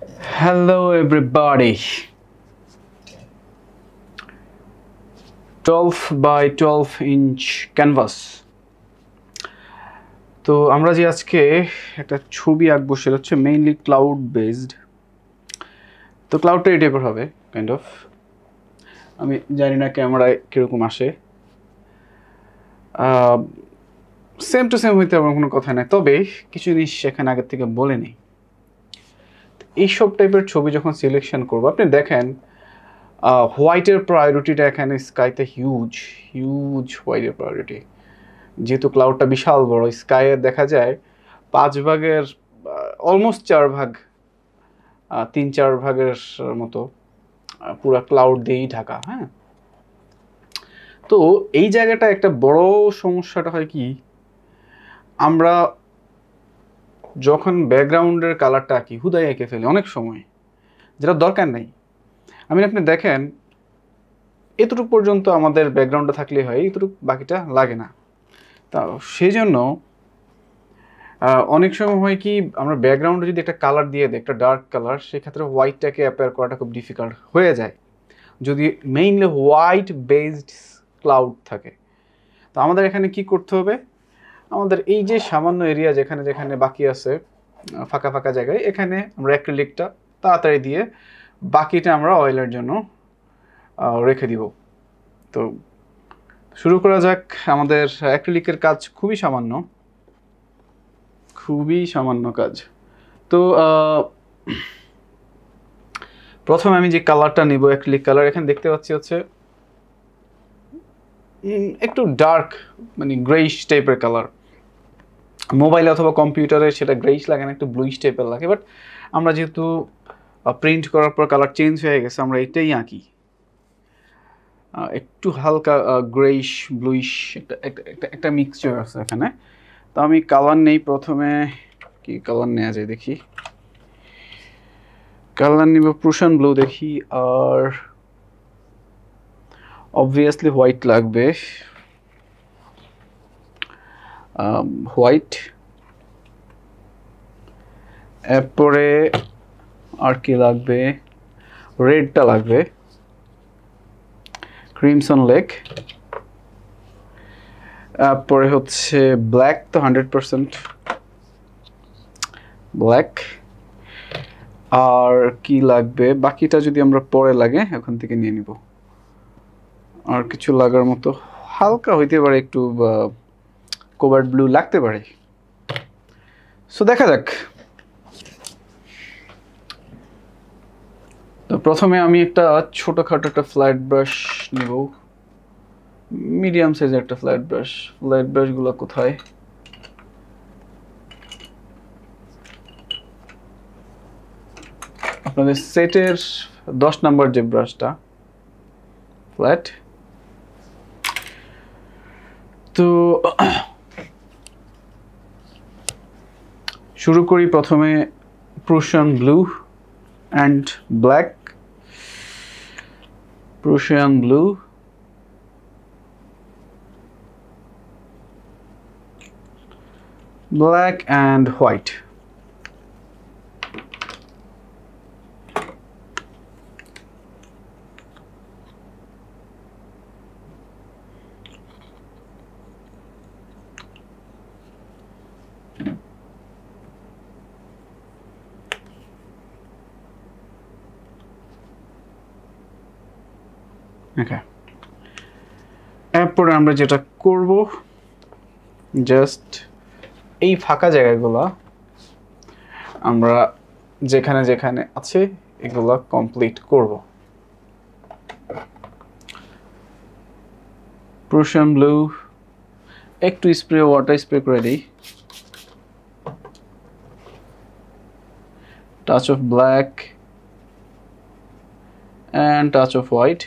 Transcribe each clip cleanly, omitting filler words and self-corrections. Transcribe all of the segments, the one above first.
Hello everybody. 12 by 12 inch canvas. তো আমরা যে আজকে একটা ছবি আঁকবো সেটা হচ্ছে মেইনলি ক্লাউড বেসড। তো ক্লাউডটা এই টাইপের হবে কাইন্ড অফ। আমি জানি না ক্যামেরায় কীরকম আসে। সেম টু সেম হইতে আমার কোনো কথা নাই, তবে কিছু জিনিস সেখানে আগের থেকে বলে নেই। এইসব টাইপের ছবি যখন সিলেকশন করবো, আপনি দেখেন হোয়াইটের প্রায়োরিটিটা এখানে স্কাইতে হিউজ হোয়াইটের প্রায়োরিটি। যেহেতু ক্লাউডটা বিশাল বড়, স্কাইয়ে দেখা যায় 5 ভাগের অলমোস্ট 4 ভাগ, 3-4 ভাগের মতো পুরো ক্লাউড দিয়েই ঢাকা। হ্যাঁ, তো এই জায়গাটা একটা বড় সমস্যাটা হয় কি, আমরা যখন ব্যাকগ্রাউন্ডের কালারটা আঁকি হুদাই এঁকে ফেলি অনেক সময়, যেটা দরকার নেই। আপনি দেখেন এতটুকু পর্যন্ত আমাদের ব্যাকগ্রাউন্ডটা থাকলেই হয়, এতটুকু বাকিটা লাগে না। তা সেই জন্য অনেক সময় হয় কি, আমরা ব্যাকগ্রাউন্ডে যদি একটা কালার দিয়ে দিই, একটা ডার্ক কালার, সেক্ষেত্রে হোয়াইটটাকে অ্যাপেয়ার করাটা খুব ডিফিকাল্ট হয়ে যায় যদি মেইনলি হোয়াইট বেসড ক্লাউড থাকে। তো আমাদের এখানে কি করতে হবে, আমাদের এই যে সামান্য এরিয়া যেখানে যেখানে বাকি আছে ফাঁকা ফাঁকা জায়গায়, এখানে আমরা অ্যাক্রিলিকটা তাড়াতাড়ি দিয়ে বাকিটা আমরা অয়েলের জন্য রেখে দিব। তো শুরু করা যাক। আমাদের অ্যাক্রিলিকের কাজ খুবই সামান্য কাজ। তো প্রথমে আমি যে কালারটা নিব, অ্যাক্রিলিক কালার, এখানে দেখতে পাচ্ছি হচ্ছে একটু ডার্ক, মানে গ্রেইশ টাইপের কালার। মোবাইলে অথবা কম্পিউটারে সেটা গ্রেইশ লাগে না, একটু ব্লুইশ টাইপের লাগে। বাট আমরা যেহেতু প্রিন্ট করার পর কালার চেঞ্জ হয়ে গেছে, আমরা এটাই আঁকি। একটু হালকা গ্রেইশ ব্লুইশ একটা মিক্সচার আছে এখানে। তো আমি কালার নেই, প্রথমে কি কালার নেওয়া যায় দেখি। কালার নিব প্রুশান ব্লু দেখি, আর অবভিয়াসলি হোয়াইট লাগবে। হোয়াইট, এরপরে আর কি লাগবে, রেডটা লাগবে, ক্রিমসন লেক। তারপরে হচ্ছে ব্ল্যাক, তো 100% ব্ল্যাক। আর কি লাগবে, বাকিটা যদি আমরা পরে লাগে ওখান থেকে নিয়ে নিব। আর কিছু লাগার মতো হালকা হইতে পারে, একটু কোবাল্ট ব্লু লাগতে পারে। সো দেখা যাক। তো প্রথমে আমি একটা ছোটোখাটো একটা ফ্ল্যাট ব্রাশ নেব, মিডিয়াম সাইজের একটা ফ্ল্যাট ব্রাশ। ফ্ল্যাট ব্রাশগুলো কোথায়, আপনাদের সেটের 10 নম্বর যে ব্রাশটা ফ্ল্যাট। তো শুরু করি প্রথমে Prussian blue and black. Prussian blue, black and white. Okay. এরপরে আমরা যেটা করব, জাস্ট এই ফাঁকা জায়গাগুলো আমরা যেখানে যেখানে আছে এগুলো কমপ্লিট করব। প্রুশিয়ান ব্লু, একটু স্প্রে ওয়াটার স্প্রে করে দিই, touch of black and touch off white.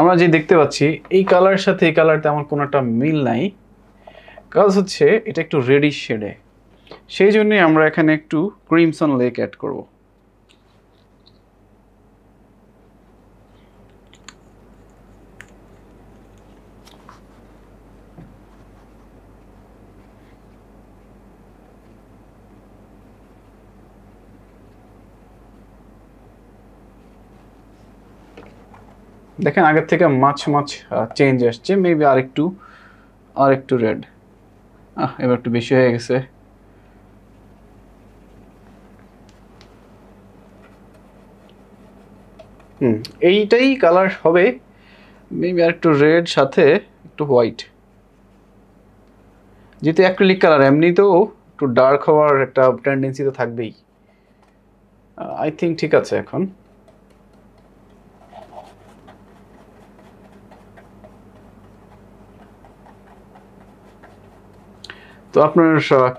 আমরা যে দেখতে পাচ্ছি এই কালারের সাথে এই কালার তেমন কোনো একটা মিল নাই, কাজ হচ্ছে এটা একটু রেডিশ শেডে, সেই জন্যই আমরা এখানে একটু ক্রিমসন লেক অ্যাড করব। দেখেন আগের থেকে মাছ চেঞ্জ আসছে, মেবি আর একটু রেড, এবার একটু বেশি হয়ে গেছে। এইটাই কালার হবে, মেবি আর একটু রেড সাথে একটু হোয়াইট, যেহেতু অ্যাক্রিলিক কালার এমনিতেও একটু ডার্ক হওয়ার একটা টেন্ডেন্সি তো থাকবেই। আই থিঙ্ক ঠিক আছে এখন। তো আপনার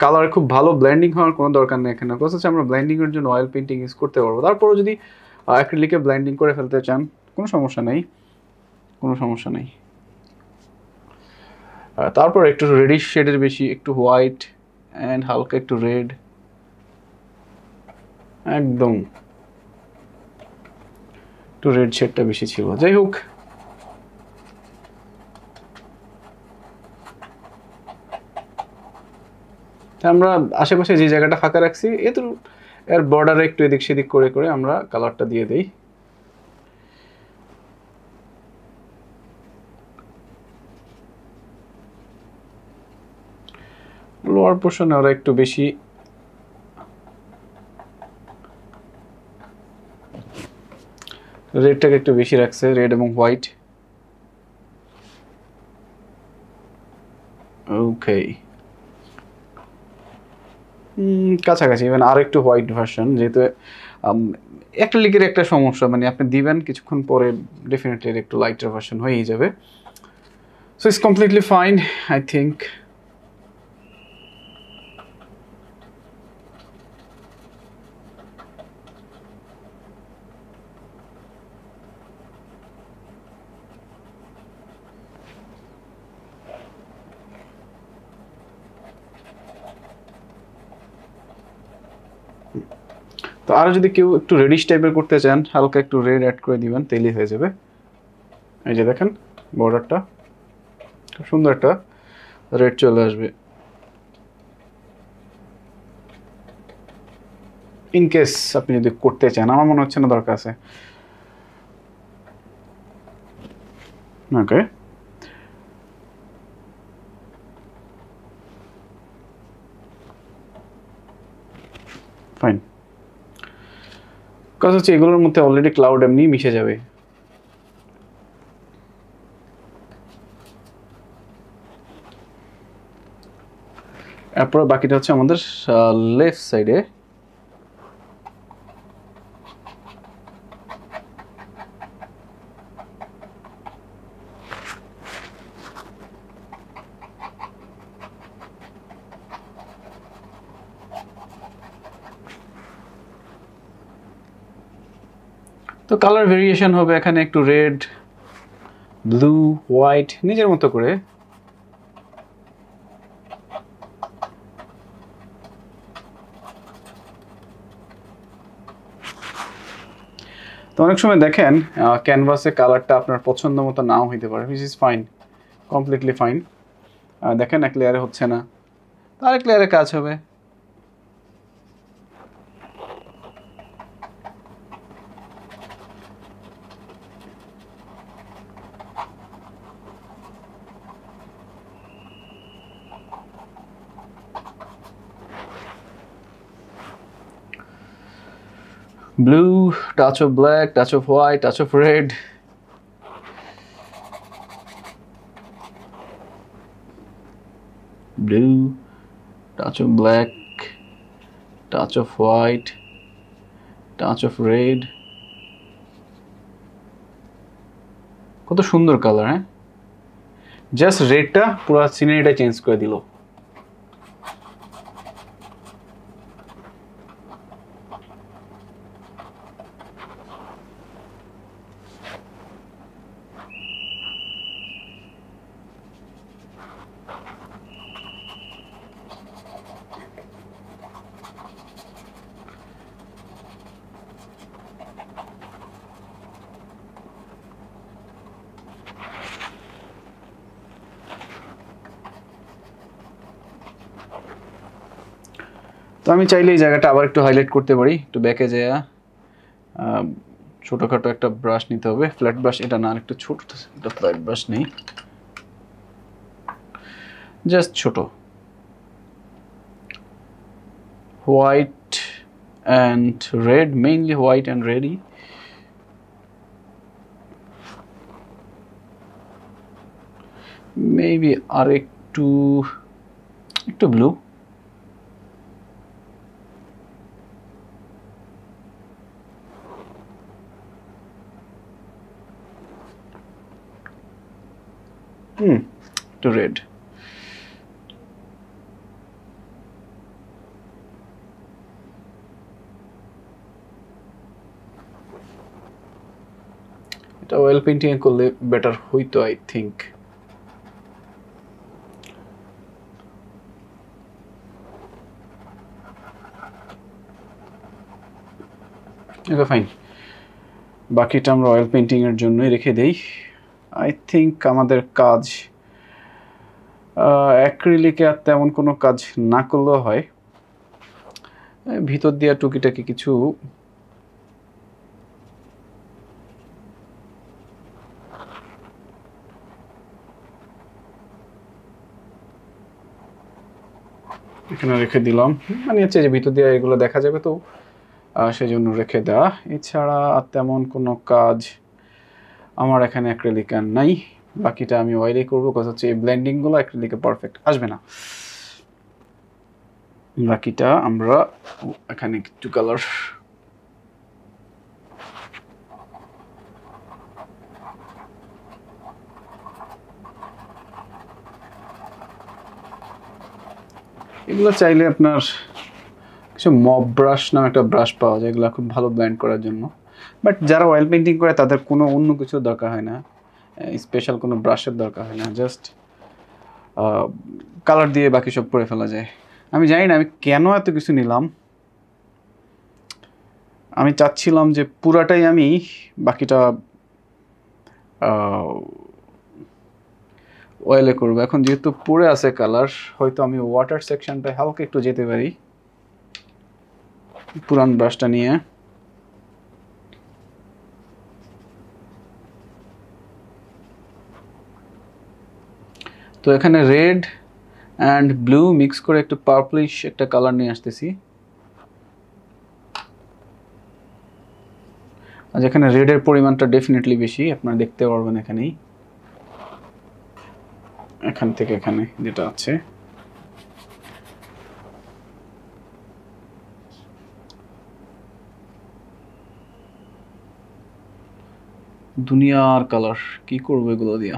কালার খুব ভালো ব্লেন্ডিং হওয়ার কোনো দরকার নেই এখানে, কথা হচ্ছে আমরা ব্লেন্ডিংয়ের জন্য অয়েল পেন্টিং ইউজ করতে পারবো। তারপরও যদি অ্যাক্রিলিকে ব্লেন্ডিং করে ফেলতে চান কোনো সমস্যা নেই, কোনো সমস্যা নেই। তারপর একটু রেডিশ শেডের বেশি, একটু হোয়াইট অ্যান্ড হালকা একটু রেড, একদম একটু রেড শেডটা বেশি ছিল। যাই হোক, আমরা আশেপাশে যে জায়গাটা ফাঁকা রাখছি এর বর্ডারে একটু এদিক সেদিক করে করে আমরা কালারটা দিয়ে দিই। লোয়ার পোর্শনে ওরা একটু বেশি রেডটাকে একটু বেশি রাখছে, রেড এবং হোয়াইট। ওকে, কাছাকাছি, ইভেন আর একটু হোয়াইট ভার্সন, যেহেতু অ্যাক্রিলিকের একটা সমস্যা, মানে আপনি দিবেন কিছুক্ষণ পরে ডেফিনেটলি একটু লাইটার ভার্সন হয়েই যাবে। So it's completely fine I think. তো আরও যদি কেউ একটু রেডিশ টাইপের করতে চান, হালকা একটু রেড অ্যাড করে দিবেন, তেলই হয়ে যাবে। এই যে দেখেন বর্ডারটা খুব সুন্দর একটা রেড চলে আসবে। ইন কেস আপনি যদি করতে চান, আমার মনে হচ্ছে না দরকার আছে। ওকে, ফাইন। কাজ হচ্ছে এগুলোর মধ্যে অলরেডি ক্লাউড এমনি মিশে যাবে। এরপর বাকিটা হচ্ছে আমাদের লেফট সাইডে। তো কালার ভেরিয়েশন হবে এখানে, একটু রেড, ব্লু, হোয়াইট, নিজের মতো করে। তো অনেক সময় দেখেন ক্যানভাসে কালারটা আপনার পছন্দ মতো নাও হইতে পারে, which is fine, completely fine. দেখেন এক লেয়ারে হচ্ছে না, তো আরেক লেয়ারে কাজ হবে। Blue, touch of black, touch of white, touch of red. Blue, touch of black, touch of white, touch of red. কত সুন্দর কালার, হ্যাঁ, জাস্ট রেডটা পুরো সিনারিটা চেঞ্জ করে দিল। তো আমি চাইলে এই জায়গাটা আবার একটু হাইলাইট করতে পারি, একটু ব্যাকে যাওয়া ছোটখাটো একটা ব্রাশ নিতে হবে, ফ্ল্যাট ব্রাশ এটা না, আরেকটু ছোট একটা ফ্ল্যাট ব্রাশ নেই, জাস্ট ছোট। White and red, mainly white and রেডই। মেবি আর একটু ব্লু। একটু রেড। এটা অয়েল পেইন্টিং করলে বেটার হইতো আই থিঙ্ক। এটা ফাইন, বাকিটা আমরা অয়েল পেইন্টিং এর জন্যই রেখে দেই। আই থিঙ্ক আমাদের কাজ অ্যাক্রিলিকে আর তেমন কোনো কাজ না করলেও হয়, ভিতর দিয়ে টুকিটাকি কিছু এখানে রেখে দিলাম, মানে হচ্ছে যে ভিতর দিয়ে এগুলো দেখা যাবে তো সেই জন্য রেখে দেওয়া। এছাড়া আর তেমন কোনো কাজ আমার এখানে অ্যাক্রিলিক আর নাই, বাকিটা আমি অয়েলে করবো, কথা হচ্ছে এই ব্লেন্ডিংগুলো অ্যাক্রিলিকে পারফেক্ট আসবে না। বাকিটা আমরা এখানে একটু কালার এগুলো চাইলে আপনার কিছু মব ব্রাশ নামে একটা ব্রাশ পাওয়া যায়, এগুলো খুব ভালো ব্লেন্ড করার জন্য। বাট যারা অয়েল পেইন্টিং করে তাদের কোনো অন্য কিছুর দরকার হয় না, স্পেশাল কোনো ব্রাশের দরকার হয় না, জাস্ট কালার দিয়ে বাকি সব করে ফেলা যায়। আমি জানি না আমি কেন এত কিছু নিলাম, আমি চাচ্ছিলাম যে পুরাটাই আমি বাকিটা অয়েলে করবো। এখন যেহেতু পড়ে আছে কালার, হয়তো আমি ওয়াটার সেকশনটা হালকা একটু যেতে পারি পুরান ব্রাশটা নিয়ে। তো এখানে রেড অ্যান্ড ব্লু মিক্স করে একটু পার্পলিশ একটা কালার নিয়ে আসতেছি। আর এখানে রেডের পরিমাণটা ডেফিনেটলি বেশি, আপনারা দেখতে পারবেন এখানেই, এখান থেকে এখানে যেটা আছে। দুনিয়ার কালার, কি করবো এগুলো দিয়া।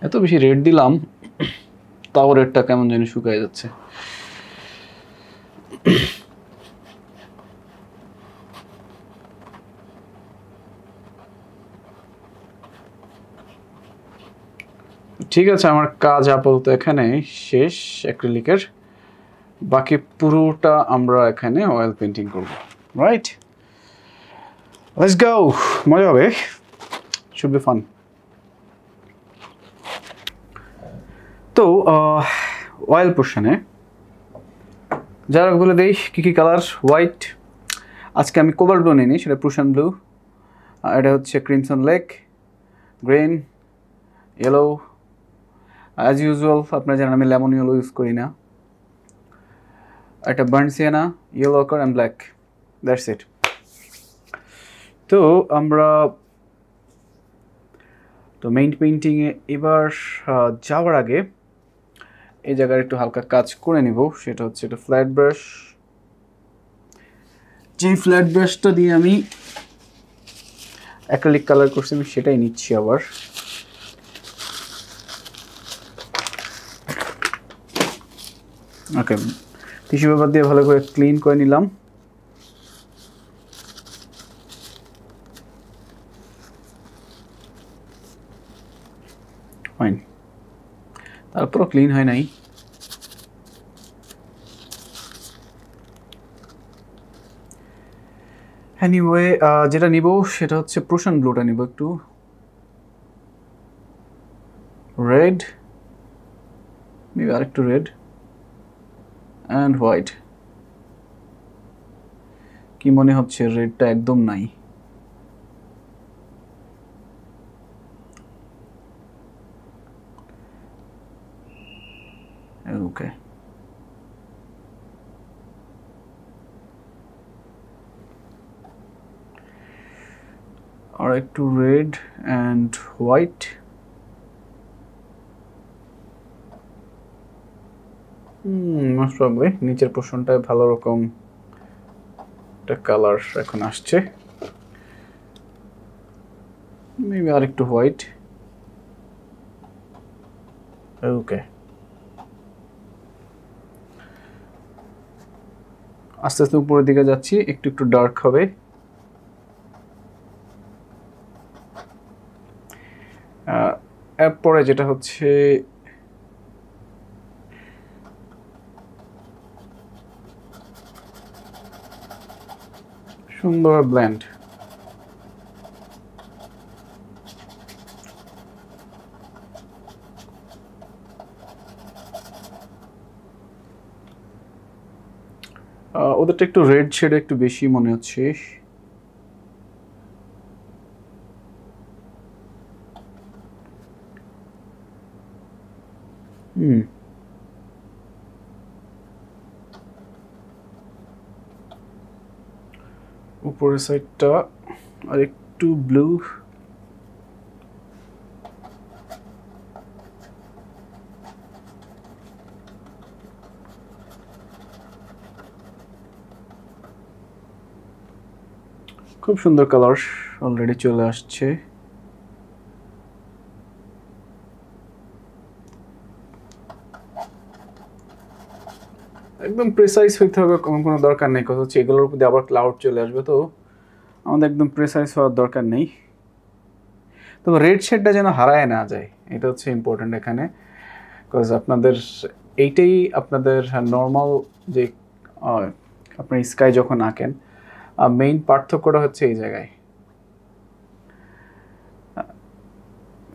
এত বেশি রেড দিলাম, তাও রেডটা কেমন যেন শুকায় যাচ্ছে। ঠিক আছে, আমার কাজ আপাতত এখানে শেষ অ্যাক্রিলিকের, বাকি পুরোটা আমরা এখানে অয়েল পেইন্টিং করব। রাইট, লেটস গো, মজা হবে, শুড বি ফান। তো অয়েল পোর্শনে যারা বলে দেই কী কী কালার। হোয়াইট, আজকে আমি কোবাল্ট ব্লু নিই, সেটা প্রুশান ব্লু, এটা হচ্ছে crimson lake, green, yellow, as usual আপনারা জানেন আমি লেমন ইয়েলো ইউজ করি না, একটা burn sienna, yellow ochre and black, that's it. তো আমরা তো মেইন পেইন্টিংয়ে এবার যাওয়ার আগে এই জায়গায় একটু হালকা কাজ করে নিব, সেটা হচ্ছে একটা ফ্ল্যাট ব্রাশ। যেই ফ্ল্যাট ব্রাশটা দিয়ে আমি অ্যাক্রিলিক কালার করছি আমি সেটাই নিচ্ছি আবার। ওকে, টিস্যু পেপার দিয়ে ভালো করে ক্লিন করে নিলাম। ফাইন, তারপরও ক্লিন হয় নাই। এনিওয়ে যেটা নিব সেটা হচ্ছে প্রুশান ব্লুটা নিব একটু। রেড, মেবি আরেকটু রেড অ্যান্ড হোয়াইট। কি মনে হচ্ছে রেডটা একদম নাই। ওকে, আর একটু red and white. Most probably নিচের পোর্শনটায় ভালো রকম একটা কালার এখন আসছে। মেবি আর একটু হোয়াইট। ওকে, আস্তে আস্তে উপরের দিকে যাচ্ছি, একটু একটু ডার্ক হবে। এরপরে যেটা হচ্ছে সুন্দর ব্লেন্ড। ওদেরটা একটু রেড শেড একটু বেশি মনে হচ্ছে। উপরের সাইডটা আর একটু ব্লু। খুব সুন্দর কালার অলরেডি চলে আসছে। একদম প্রেসাইজ হইতে হবে কোনো দরকার নেই, কথা হচ্ছে এগুলোর উপর দিয়ে আবার ক্লাউড চলে আসবে, তো আমাদের একদম প্রেসাইজ হওয়ার দরকার নেই। তবে রেড শেডটা যেন হারায় না যায়, এটা হচ্ছে ইম্পর্টেন্ট এখানে। বিকজ আপনাদের এইটাই আপনাদের নর্মাল যে আপনার স্কাই যখন আঁকেন মেইন পার্থক্যটা হচ্ছে এই জায়গায়।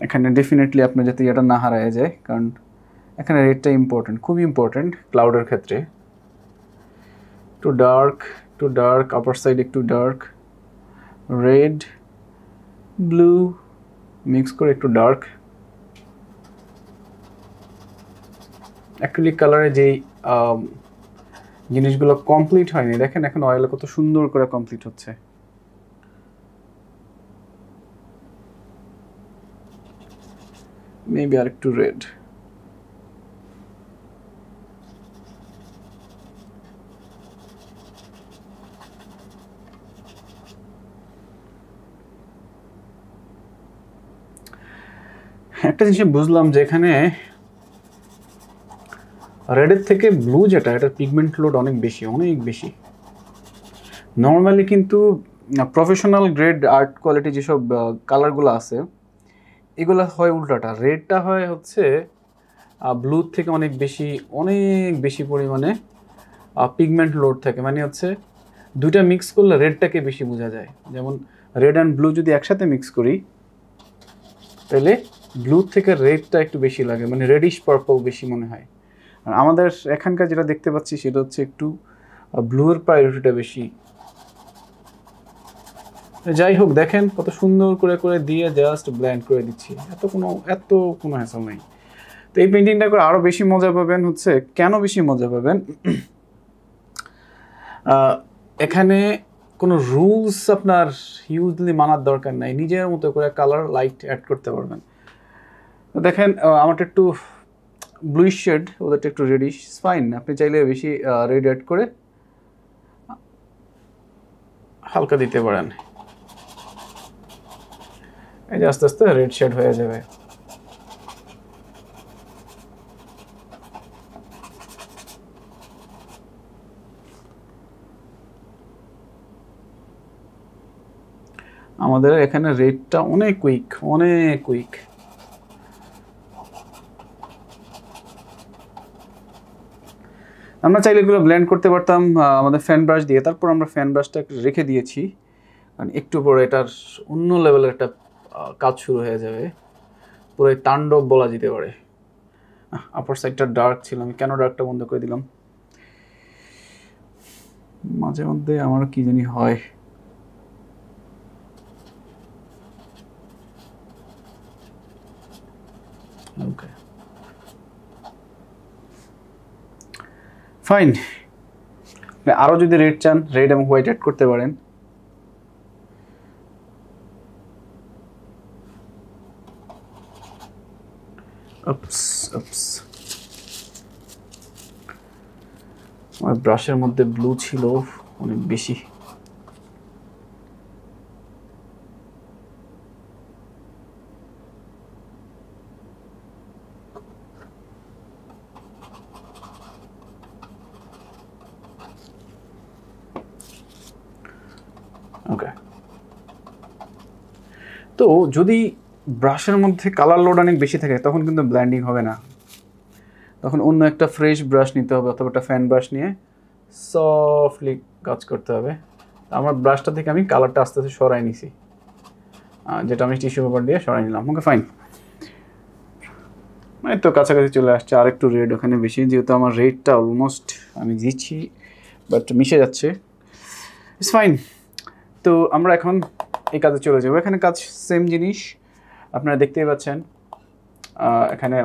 এখানে ডেফিনেটলি আপনার যাতে এটা না হারায় যায়, কারণ এখানে রেডটা ইম্পর্টেন্ট, খুবই ইম্পর্টেন্ট ক্লাউডের ক্ষেত্রে। টু ডার্ক আপার সাইড একটু ডার্ক, রেড ব্লু মিক্স করে একটু ডার্ক। অ্যাক্রিলিক কালারে যেই জিনিসগুলো কমপ্লিট হয়নি, দেখেন এখন অয়েলে কত সুন্দর করে কমপ্লিট হচ্ছে। মেবি আর একটু রেড। একটা জিনিস বুঝলাম যে এখানে রেডের থেকে ব্লু যেটা, এটার পিগমেন্ট লোড অনেক বেশি। নর্মালি কিন্তু প্রফেশনাল গ্রেড আর্ট কোয়ালিটি যেসব কালারগুলো আছে এগুলো হয় উল্টাটা, রেডটা হয় হচ্ছে ব্লুর থেকে অনেক বেশি পরিমাণে পিগমেন্ট লোড থাকে। মানে হচ্ছে দুইটা মিক্স করলে রেডটাকে বেশি বোঝা যায়। যেমন রেড অ্যান্ড ব্লু যদি একসাথে মিক্স করি তাহলে ব্লু থেকে রেডটা একটু বেশি লাগে, মানে রেডিশ পার্পল বেশি মনে হয়। আর আমাদের এখানকার যেটা দেখতে পাচ্ছি সেটা হচ্ছে একটু ব্লুর প্রায়োরিটিটা বেশি। যাই হোক, দেখেন কত সুন্দর করে দিয়ে জাস্ট ব্লেন্ড করে দিচ্ছি, এত কোনো হ্যাসল নেই। তো এই পেন্টিংটা করে আরও বেশি মজা পাবেন। হচ্ছে কেন বেশি মজা পাবেন, এখানে কোনো রুলস আপনার হিউজলি মানার দরকার নাই, নিজের মতো করে কালার লাইট অ্যাড করতে পারবেন। দেখেন আমারটা একটু ব্লুইশ শেড, ওদেরটা একটু রেডিশ, ফাইন। আপনি চাইলে বেশি রেড অ্যাড করে হালকা দিতে পারেন, এই যে আস্তে আস্তে রেড শেড হয়ে যাবে। আমাদের এখানে রেডটা অনেক কুইক। আমরা চাইলে এগুলো ব্লেন্ড করতে পারতাম আমাদের ফ্যান ব্রাশ দিয়ে, তারপর আমরা ফ্যান ব্রাশটা রেখে দিয়েছি, কারণ একটু পরে এটার অন্য লেভেলের একটা কাজ শুরু হয়ে যাবে। পুরো তাণ্ডব বলা যেতে পারে। আপার সাইডটা ডার্ক ছিল, আমি কেন ডার্কটা বন্ধ করে দিলাম? মাঝে মধ্যে আমার কি জানি হয়। ওকে, ফাইন। আরও যদি রেড চান, রেড এবং হোয়াইট অ্যাড করতে পারেন। আমার ব্রাশের মধ্যে ব্লু ছিল অনেক বেশি। ওকে, তো যদি ব্রাশের মধ্যে কালার লোড অনেক বেশি থাকে তখন কিন্তু ব্ল্যান্ডিং হবে না, তখন অন্য একটা ফ্রেশ ব্রাশ নিতে হবে অথবা একটা ফ্যান ব্রাশ নিয়ে সফটলি কাজ করতে হবে। আমার ব্রাশটা থেকে আমি কালারটা আস্তে আস্তে সরাই নিছি, যেটা আমি টিস্যু পেপার দিয়ে সরাই নিলাম। ওকে, ফাইন। এই তো কাছাকাছি চলে আসছে। আর একটু রেড ওখানে বেশি, যেহেতু আমার রেডটা অলমোস্ট আমি দিচ্ছি বাট মিশে যাচ্ছে। It's fine. তো আমরা এখন এই কাজে চলে যাবো। এখানে কাজ সেম জিনিস আপনারা দেখতেই পাচ্ছেন। এখানে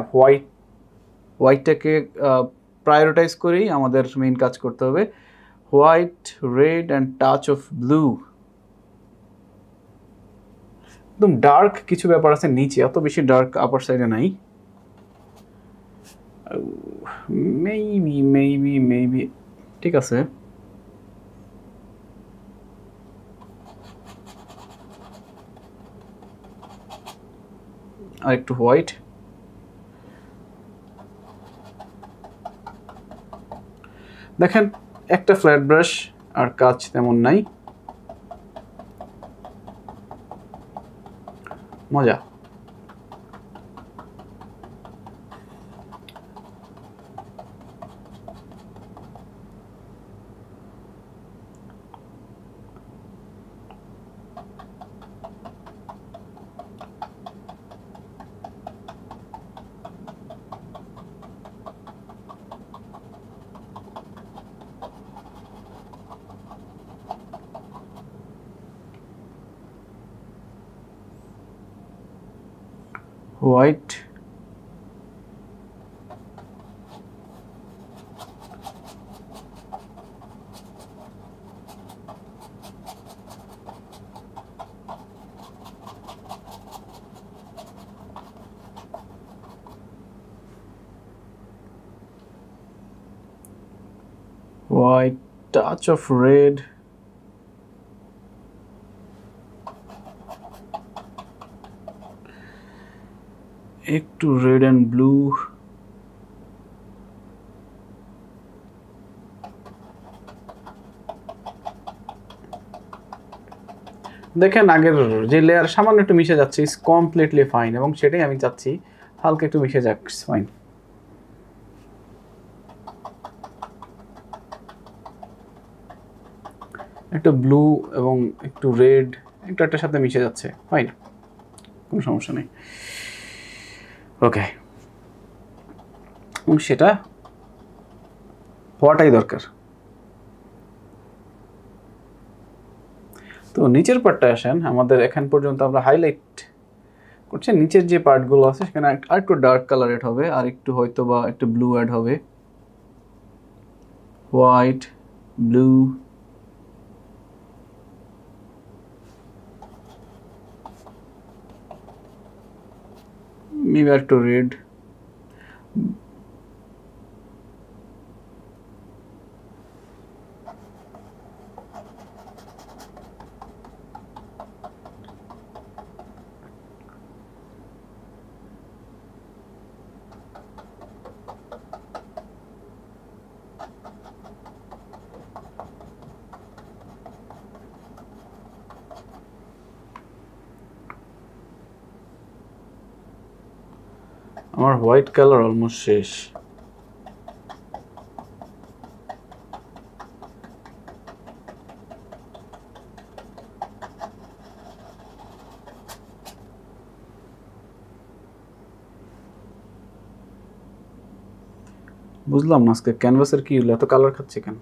হোয়াইটটাকে প্রায়োরিটাইজ করেই আমাদের মেইন কাজ করতে হবে। White, red and touch of blue. একদম ডার্ক কিছু ব্যাপার আছে নিচে, অত বেশি ডার্ক আপার সাইডে নাই। মেবি ঠিক আছে। আর একটু হোয়াইট। দেখেন একটা ফ্ল্যাট ব্রাশ আর কাজ তেমন নাই, মজা। White, white, touch of red, একটু রেড অ্যান্ড ব্লু, দেখেন আগের যে লেয়ার সামান্য একটু মিশে যাচ্ছে, ইজ কমপ্লিটলি ফাইন, এবং সেটাই আমি চাচ্ছি হালকা একটু মিশে যাক, ফাইন। একটু ব্লু এবং একটু রেড একটার সাথে মিশে যাচ্ছে, ফাইন, কোনো সমস্যা নেই। ওকে, এবং সেটা হওয়াটাই দরকার। তো নিচের পার্টটা আসেন, আমাদের এখান পর্যন্ত আমরা হাইলাইট করছি, নিচের যে পার্টগুলো আছে সেখানে আর একটু ডার্ক কালার এড হবে, আর একটু হয়তো বা একটু ব্লু অ্যাড হবে, হোয়াইট, ব্লু, মেবি আর একটু রেড। আমার হোয়াইট কালার অলমোস্ট শেষ। বুঝলাম না আজকে ক্যানভাসের কি হলো, এত কালার খাচ্ছে কেন?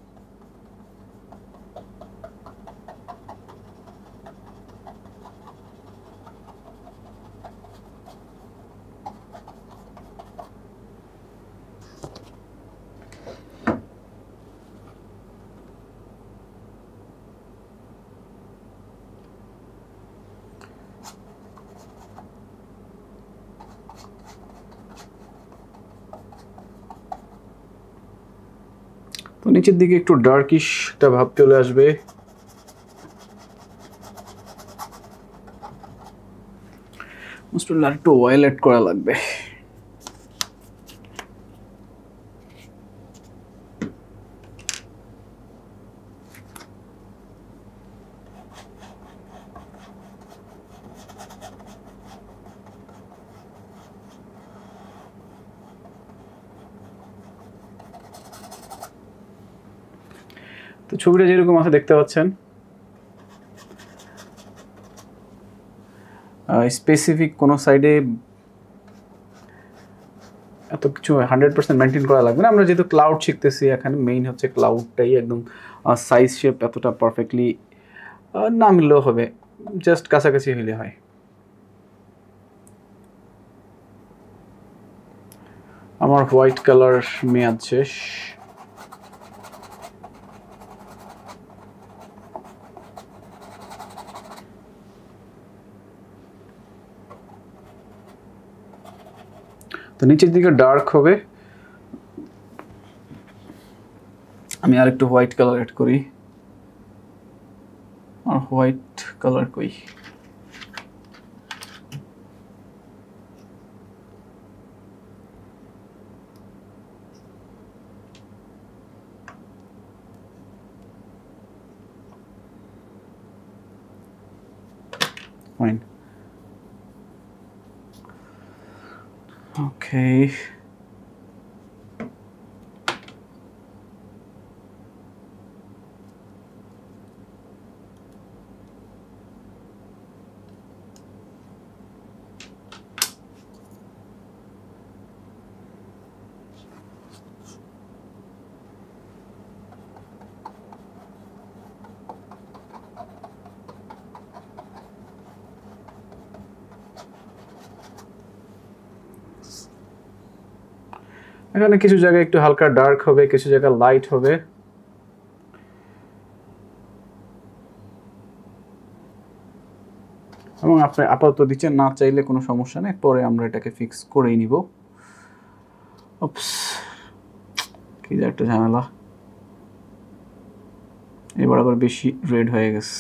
তো নিচের দিকে একটু ডার্কিশ একটা ভাব চলে আসবে। আর একটু অয়েল অ্যাড করা লাগবে। তো ছবিটা যেরকম আছে দেখতে পাচ্ছেন, স্পেসিফিক কোনো সাইডে এত কিছু 100% মেনটেন করা লাগবে না। আমরা যেহেতু ক্লাউড শিখতেছি, এখানে মেইন হচ্ছে ক্লাউডটাই একদম সাইজ শেপ এতটা পারফেক্টলি না মিললেও হবে, জাস্ট কাছাকাছি হইলে হয়। আমার হোয়াইট কালার মেয়াদ শেষ। তো নিচের দিকে ডার্ক হবে, আমি আর একটু হোয়াইট কালার অ্যাড করি। আর হোয়াইট কালার কই? Fine. Okay. এখানে কিছু জায়গায় একটু হালকা ডার্ক হবে, কিছু জায়গায় লাইট হবে। এবং আপনি আপাতত দিচ্ছেন, না চাইলে কোনো সমস্যা নেই, পরে আমরা এটাকে ফিক্স করেই নিব। উপস, কি যে একটা ঝামেলা, এবার আবার বেশি রেড হয়ে গেছে।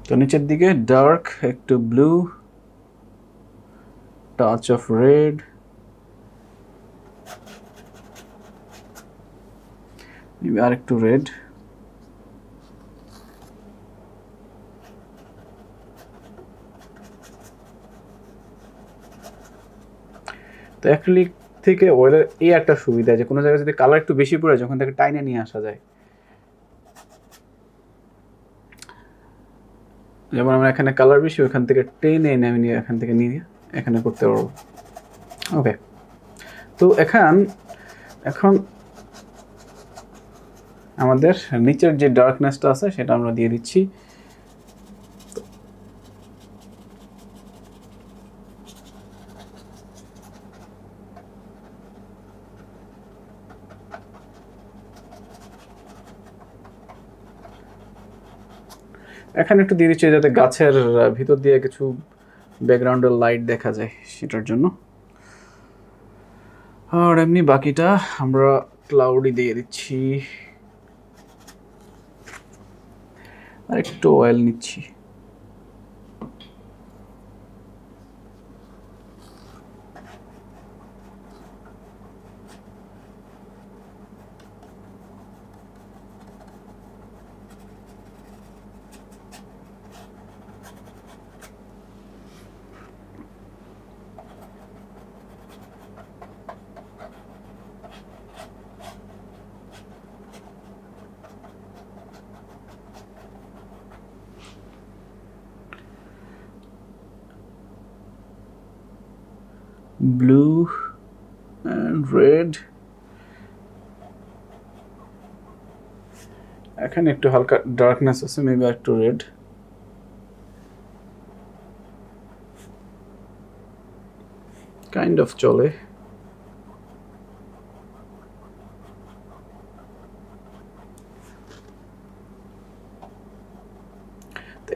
তো নিচের দিকে ডার্ক, একটু ব্লু, টাচ অফ রেড, আর একটু রেড। তো অ্যাক্রিলিক থেকে অয়েলের এই একটা সুবিধা যে কোনো জায়গায় যদি কালার একটু বেশি পড়ে যখন তাকে টাইনে নিয়ে আসা যায়। যেমন আমরা এখানে কালার বেশি, ওখান থেকে টেনে এনে আমি নিয়ে এখান থেকে নিয়ে এখানে করতে পারবো। ওকে, তো এখন আমাদের নিচের যে ডার্কনেসটা আছে সেটা আমরা দিয়ে দিচ্ছি। এখানে একটু দিয়ে দিচ্ছি যাতে গাছের ভিতর দিয়ে কিছু ব্যাকগ্রাউন্ডের লাইট দেখা যায় সেটার জন্য। আর এমনি বাকিটা আমরা ক্লাউডি দিয়ে দিচ্ছি, আর একটু অয়েল নিচ্ছি। blue and red, এখানে একটু হালকা ডার্কনেস আছে, মেবি একটু রেড। কাইন্ড অফ চলে।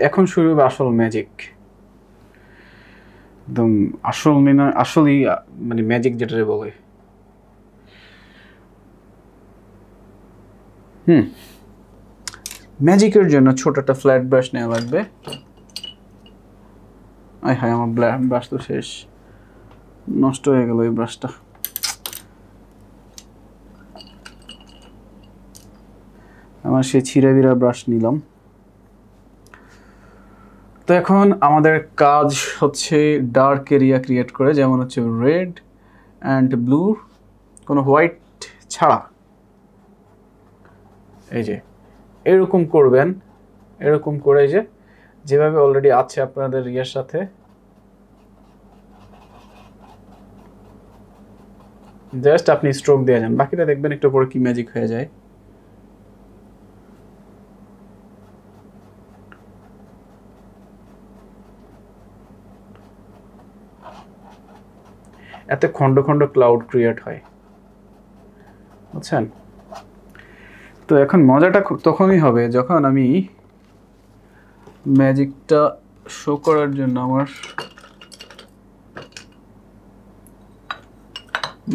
এখন শুরু হবে আসল ম্যাজিক, একদম আসল আসলেই মানে ম্যাজিক যেটা বলে। ম্যাজিকের জন্য ছোট একটা ফ্ল্যাট ব্রাশ নেওয়া লাগবে। আয় হায়, আমার ব্রাশ তো শেষ, নষ্ট হয়ে গেল এই ব্রাশটা। আমার সেই ছিঁড়া ব্রাশ নিলাম। তো এখন আমাদের কাজ হচ্ছে ডার্ক এরিয়া ক্রিয়েট করে, যেমন হচ্ছে রেড অ্যান্ড ব্লু, কোনো হোয়াইট ছাড়া। এই যে এরকম করবেন, এরকম করে যে যেভাবে অলরেডি আছে আপনাদের ইয়ের সাথে, জাস্ট আপনি স্ট্রোক দিয়ে যান, বাকিটা দেখবেন একটু পরে কি ম্যাজিক হয়ে যায়। এতে খন্ড খন্ড ক্লাউড ক্রিয়েট হয়, বুঝছেন? তো এখন মজাটা তখনই হবে যখন আমি ম্যাজিকটা শো করার জন্য আমার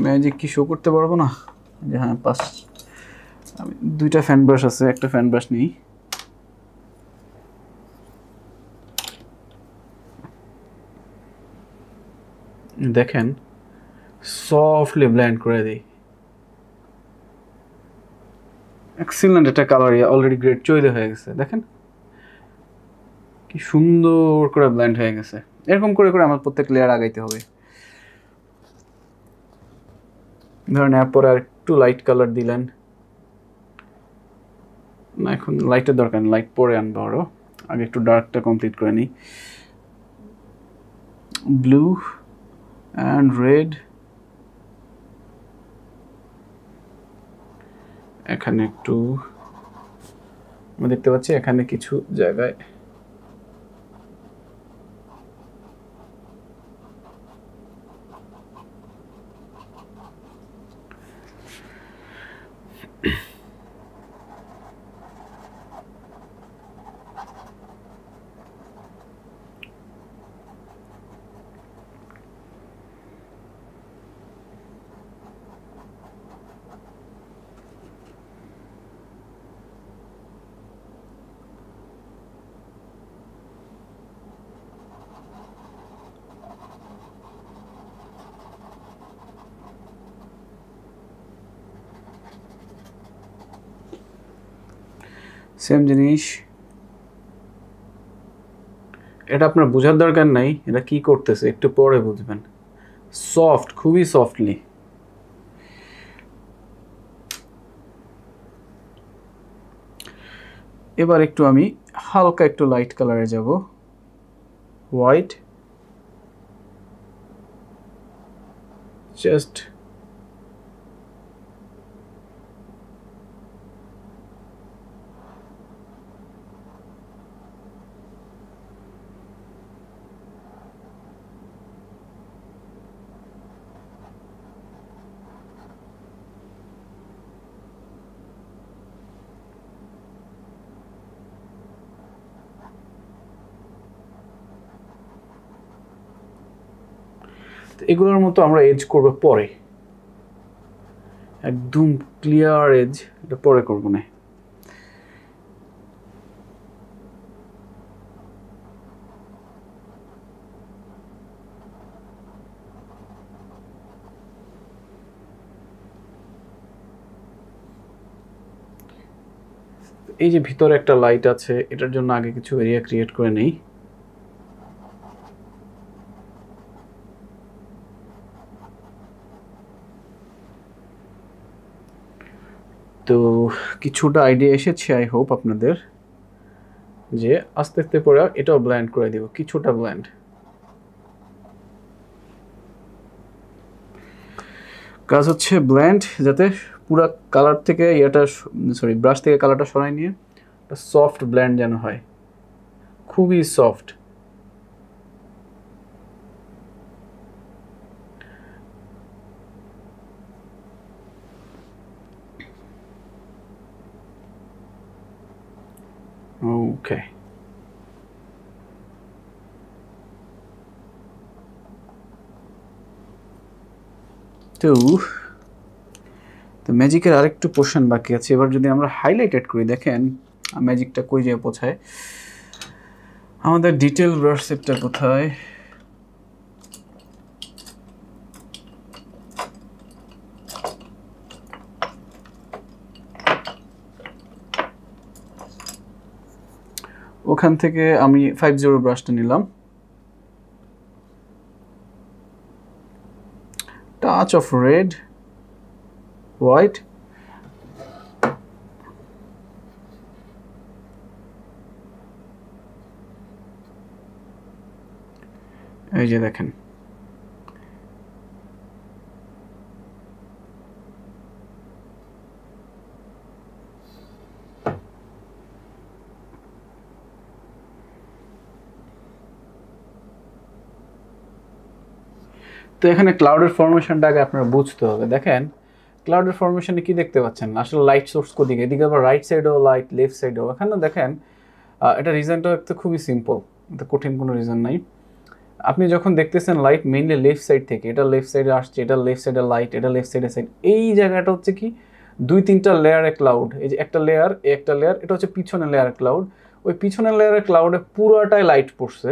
ম্যাজিক কি শো করতে পারবো না? যে হ্যাঁ, আমি দুইটা ফ্যান ব্রাশ আছে, একটা ফ্যান ব্রাশ নিই। দেখেন সফটলি ব্লেন্ড করে দিই। এক্সিলেন্ট একটা কালার, অলরেডি গ্রেড চলে হয়ে গেছে। দেখেন কি সুন্দর করে ব্লেন্ড হয়ে গেছে। এরকম করে করে আমার প্রত্যেক লেয়ার আগাইতে হবে। ধরেন এরপরে আর একটু লাইট কালার দিলেন, না এখন লাইটের দরকার নেই, লাইট পরে আনবো আরো, আগে একটু ডার্কটা কমপ্লিট করে নিই। ব্লু অ্যান্ড রেড, এখানে একটু আমরা দেখতে পাচ্ছি এখানে কিছু জায়গায় সেম জিনিস। এটা আপনার বোঝার দরকার নাই এটা কি করতেছে, একটু পরে বুঝবেন। সফট, খুবই সফটলি। এবার একটু আমি হালকা একটু লাইট কালারে যাব, হোয়াইট, জাস্ট এগুলোর মতো আমরা এজ করব পরে। একদম ক্লিয়ার এজ, এটা পরে করবো না। এই যে ভিতরে একটা লাইট আছে, এটার জন্য আগে কিছু এরিয়া ক্রিয়েট করে নেই। তো কিছুটা আইডিয়া এসেছে আই হোপ আপনাদের, যে আস্তে আস্তে করে এটাও ব্লেন্ড করে দিব, কিছুটা ব্লেন্ড। কাজ হচ্ছে ব্লেন্ড, যাতে পুরো কালার থেকে ব্রাশ থেকে কালারটা সরাই নিয়ে একটা সফট ব্লেন্ড যেন হয়, খুবই সফট। ওকে, তো ম্যাজিকের আরেকটু পোর্শন বাকি আছে। এবার যদি আমরা হাইলাইটেড করি, দেখেন ম্যাজিকটা কই যেয়ে পৌঁছায়। আমাদের ডিটেল ব্রাশ সেটটা কোথায়? ওখান থেকে আমি 50 ব্রাশটা নিলাম, টাচ অফ রেড, হোয়াইট, এই যে দেখেন তো এখানে ক্লাউডের ফরমেশনটা আগে আপনারা বুঝতে হবে। দেখেন ক্লাউডের ফরমেশনে কি দেখতে পাচ্ছেন, আসলে লাইট সোর্স কোদিকে, এদিকে আবার রাইট সাইডেও লাইট, লেফট সাইডেও। এখানে দেখেন এটা রিজনটা একটু খুবই সিম্পল, এটা কঠিন কোনো রিজন নাই। আপনি যখন দেখতেছেন লাইট মেইনলি লেফট সাইড থেকে, এটা লেফট সাইডে আসছে, এটা লেফট সাইডে লাইট, এটা লেফট সাইডে সাইড, এই জায়গাটা হচ্ছে কি 2-3টা লেয়ারে ক্লাউড। এই যে একটা লেয়ার, একটা লেয়ার, এটা হচ্ছে পিছনের লেয়ারের ক্লাউড। ওই পিছনের লেয়ারের ক্লাউডে পুরোটাই লাইট পড়ছে,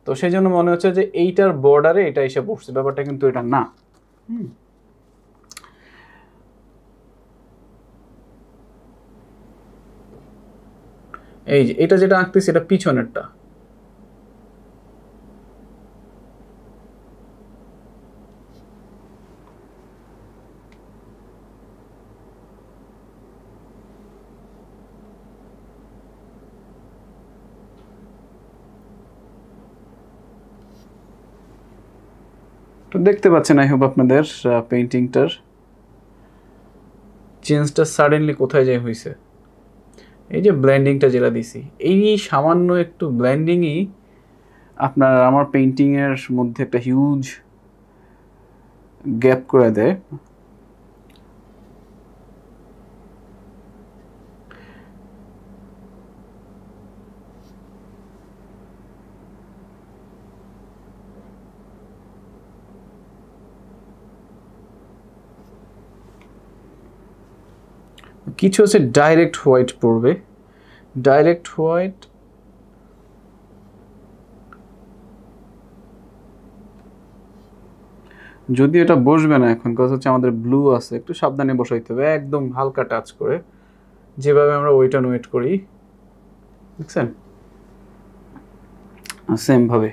তো সেই জন্য মনে হচ্ছে যে এইটার বর্ডারে এটা এসে পড়ছে, ব্যাপারটা কিন্তু এটা না। এই যে এটা যেটা আঁকতেছি, এটা পিছনেরটা। তো দেখতে পাচ্ছেন আই হোপ আপনাদের পেইন্টিংটার চেঞ্জটা সাডেনলি কোথায় যায় হয়েছে। এই যে ব্লেন্ডিংটা যেটা দিছি, এই সামান্য একটু ব্লেন্ডিংই আপনার আমার পেইন্টিংয়ের মধ্যে একটা হিউজ গ্যাপ করে দেয়। কিছু হচ্ছে ডাইরেক্ট হোয়াইট পড়বে, ডাইরেক্ট হোয়াইট, যদি এটা বসবে না এখন, কাজ হচ্ছে আমাদের ব্লু আছে, একটু সাবধানে বসাইতে হবে, একদম হালকা টাচ করে, যেভাবে আমরা ওয়েট অ্যান্ড ওয়েট করি, দেখছেন সেম ভাবে।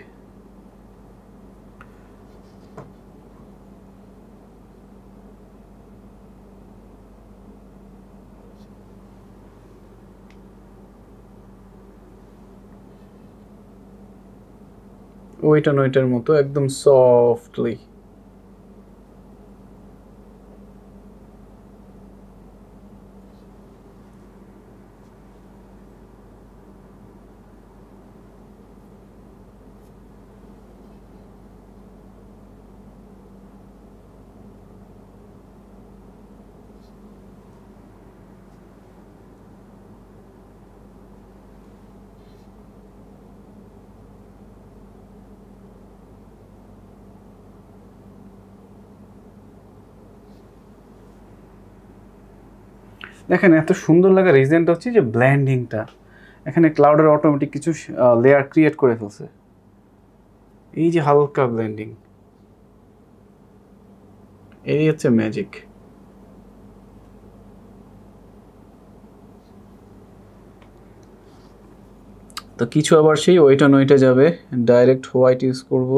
ওয়েট অ্যান্ড ওয়েটের মতো একদম সফটলি। দেখেন এত সুন্দর লাগা রিজনটা হচ্ছে যে ব্ল্যান্ডিংটা, এখানে ক্লাউডের অটোমেটিক কিছু লেয়ার ক্রিয়েট করে ফেলছে, এই যে হালকা ব্লেন্ডিং, এই হচ্ছে ম্যাজিক। তো কিছু আবার সেই ওইটা নইটা যাবে, ডাইরেক্ট হোয়াইট ইউজ করব।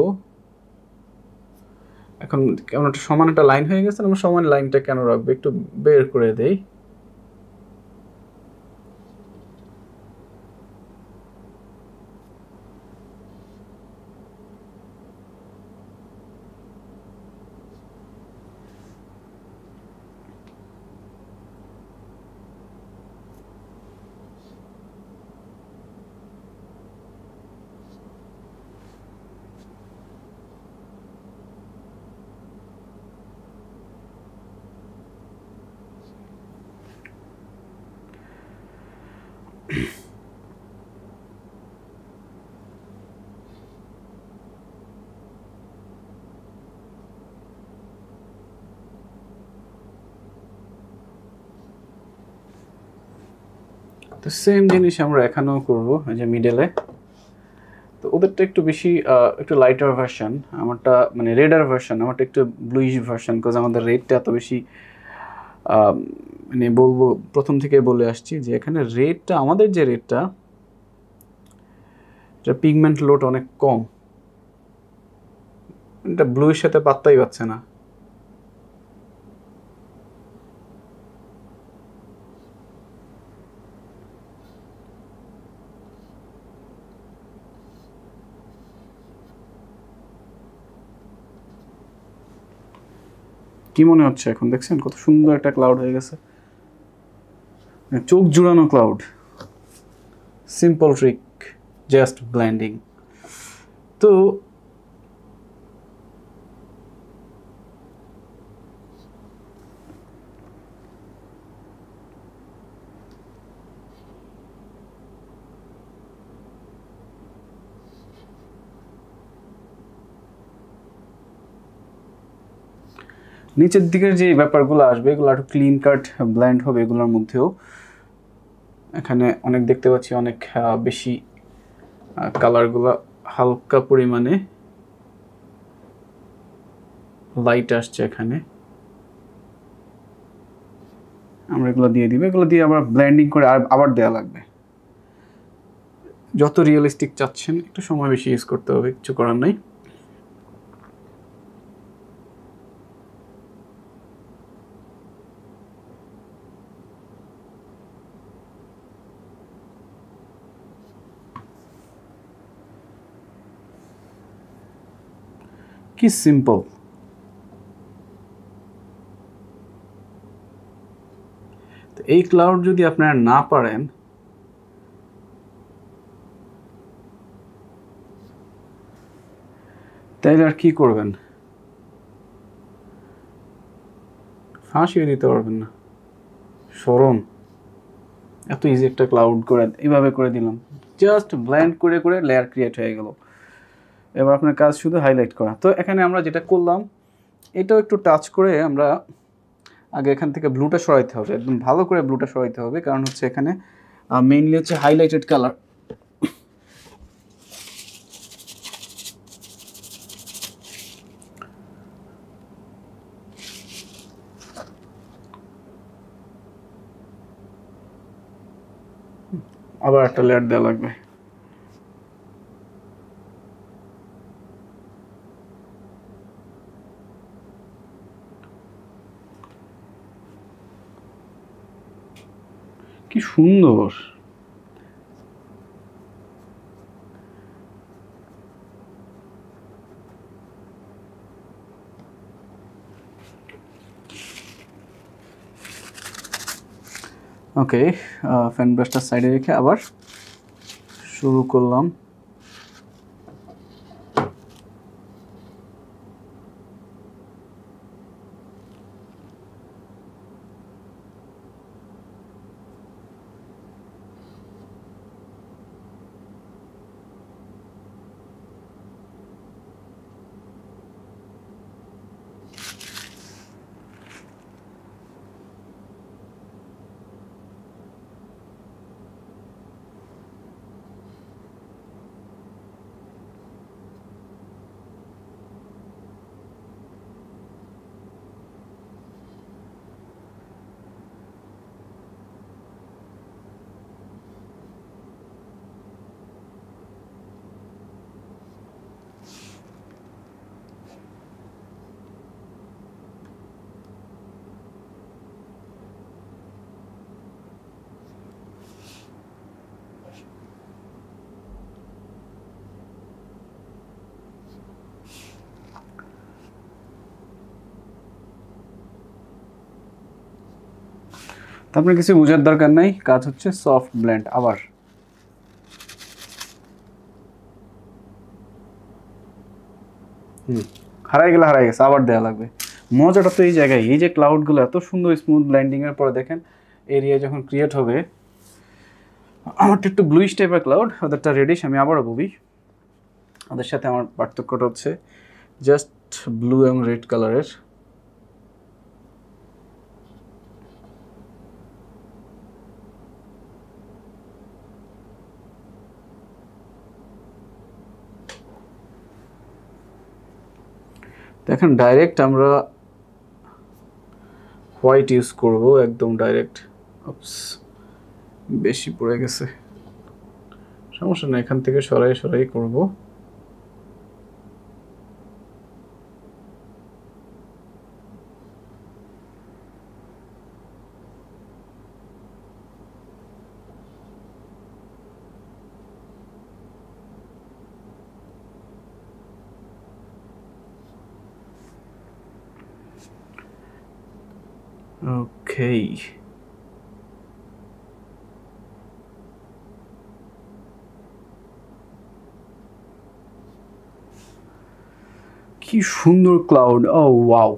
এখন কেমন একটা সমান একটা লাইন হয়ে গেছে, আমরা সমান লাইনটা কেন রাখবো, একটু বের করে দেই। তো সেম জিনিস আমরা এখানেও করব, এই যে মিডলে। তো ওদেরটা একটু বেশি একটু লাইটার ভার্সন, আমারটা মানে রেডার ভার্সন, আমারটা একটু ব্লুইশ ভার্সন, বিকজ আমাদের রেডটা এত বেশি মানে বলবো প্রথম থেকে বলে আসছি যে এখানে রেডটা, আমাদের যে রেডটা, এটা পিগমেন্ট লোড অনেক কম, এটা ব্লুইর সাথে পাত্তাই পাচ্ছে না। কি মনে হচ্ছে এখন, দেখছেন কত সুন্দর একটা ক্লাউড হয়ে গেছে, চোখ জুড়ানো cloud. Simple trick, just blending. তো নিচের দিকের যে ব্যাপারগুলো আসবে এগুলো একটু ক্লিন কাট ব্ল্যান্ড হবে, এগুলোর মধ্যেও এখানে অনেক দেখতে পাচ্ছি অনেক বেশি কালারগুলো হালকা পরিমাণে লাইট আসছে এখানে, আমরা এগুলো দিয়ে দিব, এগুলো দিয়ে আবার ব্লেন্ডিং করে আবার দেওয়া লাগবে। যত রিয়েলিস্টিক চাচ্ছেন একটু সময় বেশি ইউজ করতে হবে, কিছু করার নাই। কি সিম্পল। তো এই ক্লাউড যদি আপনারা না পারেন, তাইলে আর কি করবেন, ফাঁসিয়ে দিতে পারবেন না। স্মরণ এত ইজি একটা ক্লাউড করে এইভাবে করে দিলাম, জাস্ট ব্লেন্ড করে করে লেয়ার ক্রিয়েট হয়ে গেল। এবার আপনার কাজ শুধু হাইলাইট করা। তো এখানে আমরা যেটা করলাম, এটাও একটু টাচ করে আমরা আগে এখান থেকে ব্লুটা সরাইতে হবে, একদম ভালো করে ব্লুটা সরাইতে হবে, কারণ হচ্ছে এখানে মেইনলি হচ্ছে হাইলাইটেড কালার। আবার একটা লেয়ার দেওয়া লাগবে। কি সুন্দর। ওকে, ফ্যান ব্রাশটা সাইডে রেখে আবার শুরু করলাম। আপনার কিছু বোঝার দরকার নাই, কাজ হচ্ছে সফট ব্লেন্ড। আবার হারাই গেছে, আবার দেওয়া লাগবে। মজাটা তো এই জায়গায়, এই যে ক্লাউডগুলো এত সুন্দর স্মুথ ব্লেন্ডিংয়ের পরে দেখেন এরিয়া যখন ক্রিয়েট হবে, আমারটা একটু ব্লুইশ টাইপের ক্লাউড, ওদেরটা রেডিশ। আমি আবারও বলি, ওদের সাথে আমার পার্থক্যটা হচ্ছে জাস্ট ব্লু এবং রেড কালারের। দেখেন ডাইরেক্ট আমরা হোয়াইট ইউজ করব, একদম ডাইরেক্ট। বেশি পড়ে গেছে, সমস্যা নেই, এখান থেকে সরাই করব। ওকে, কি সুন্দর ক্লাউড, ও ওয়াও।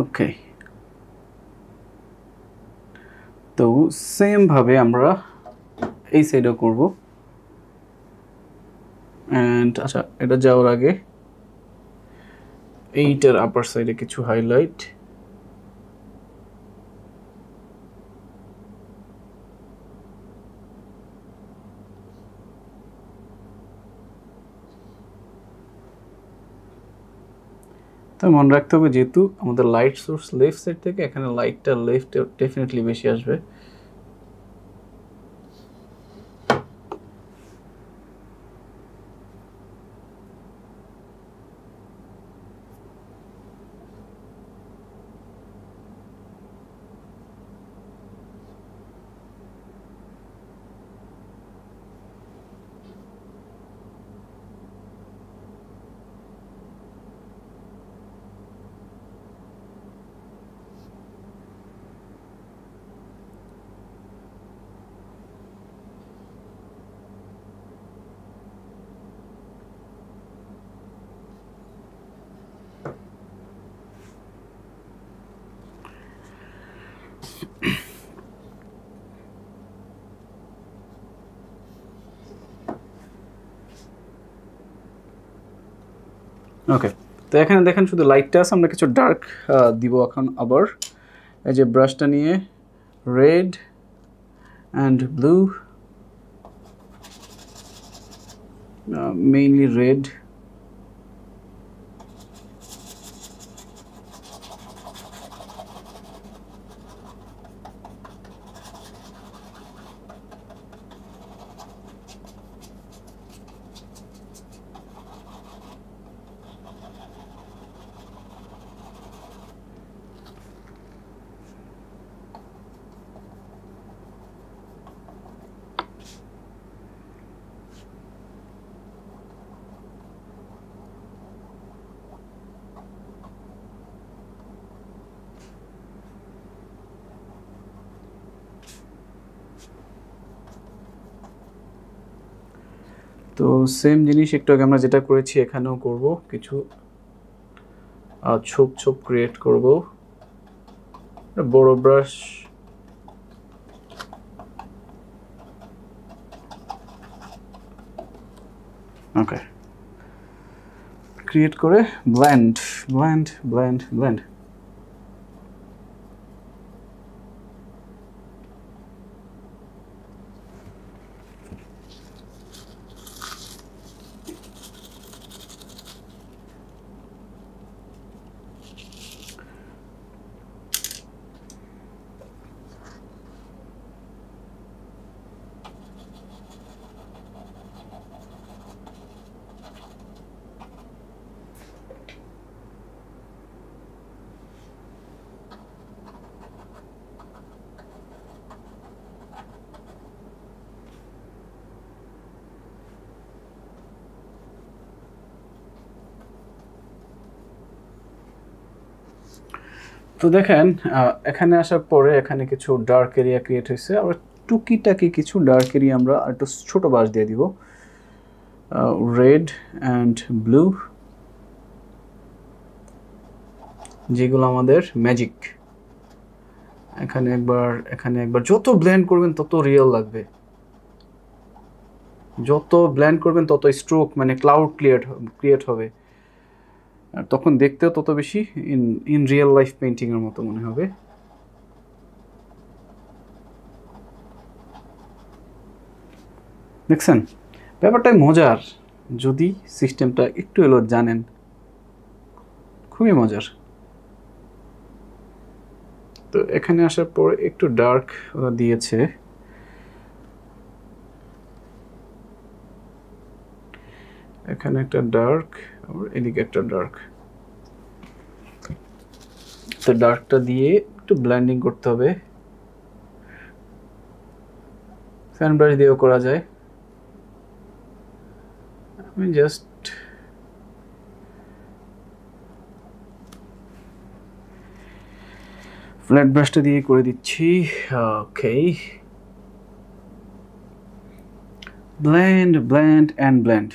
ওকে, তো সেম ভাবে আমরা এই সাইডও করব। অ্যান্ড আচ্ছা, এটা যাওয়ার আগে এইটার আপার সাইডে কিছু হাইলাইট। তো মনে রাখতে হবে, যেহেতু আমাদের লাইট সোর্স লেফট সাইড থেকে, এখানে লাইটটা লেফট ডেফিনেটলি বেশি আসবে। ওকে, তো এখানে দেখেন শুধু লাইটটা আছে, আমরা কিছু ডার্ক দিব এখন। আবার এই যে ব্রাশটা নিয়ে red and blue, mainly red. তো সেম জিনিস একটু আগে আমরা যেটা করেছি এখানেও করব, কিছু ছোপ ছোপ ক্রিয়েট করব, বড় ব্রাশ। ওকে, ক্রিয়েট করে ব্লেন্ড ব্লেন্ড ব্লেন্ড ব্লেন্ড। তো দেখেন এখানে আসার পরে এখানে কিছু ডার্ক এরিয়া ক্রিয়েট হয়েছে, আর টুকিটাকি কিছু ডার্ক এরিয়া আমরা একটু ছোট বাস দিয়ে দিব, রেড অ্যান্ড ব্লু, যেগুলো আমাদের ম্যাজিক। এখানে একবার যত ব্লেন্ড করবেন তত রিয়েল লাগবে, যত ব্লেন্ড করবেন তত স্ট্রোক মানে ক্লাউড ক্রিয়েট হবে, আর তখন দেখতেও তত বেশি ইন রিয়েল লাইফ পেইন্টিংয়ের মতো মনে হবে। দেখছেন ব্যাপারটাই মজার, যদি সিস্টেমটা একটু এলো জানেন, খুবই মজার। তো এখানে আসার পর একটু ডার্ক ওরা দিয়েছে, এখানে একটা ডার্ক আর এদিকে একটা ডার্ক, তো ডার্কটা দিয়ে একটু ব্লেন্ডিং করতে হবে, ফ্যান ব্রাশ দিয়েও করা যায়। আমি জাস্ট ফ্ল্যাট ব্রাশটা দিয়ে করে দিচ্ছি। ওকে, ব্লেন্ড ব্লেন্ড অ্যান্ড ব্লেন্ড।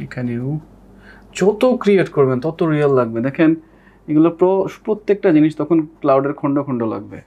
এখানেও যত ক্রিয়েট করবেন তত রিয়েল লাগবে। দেখেন এগুলো প্রত্যেকটা জিনিস তখন ক্লাউডের খণ্ড খণ্ড লাগবে।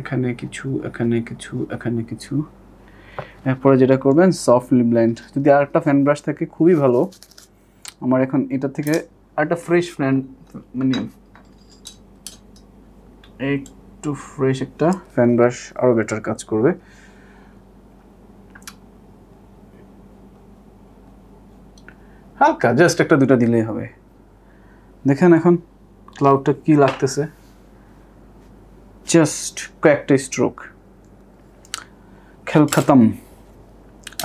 এখানে কিছু, এখানে কিছু, এখানে কিছু। এরপরে যেটা করবেন সফটলি ব্লেন্ড। যদি আরেকটা ফ্যান ব্রাশ থাকে খুবই ভালো, আমার এখন এটা থেকে আরেকটা ফ্রেশ মানে একটু ফ্রেশ একটা ফ্যান ব্রাশ আরও বেটার কাজ করবে। হালকা জাস্ট একটা দুটা দিলেই হবে। দেখেন এখন ক্লাউডটা কি লাগতেছে, জাস্ট কয়েকটা স্ট্রোক, খেল খতম।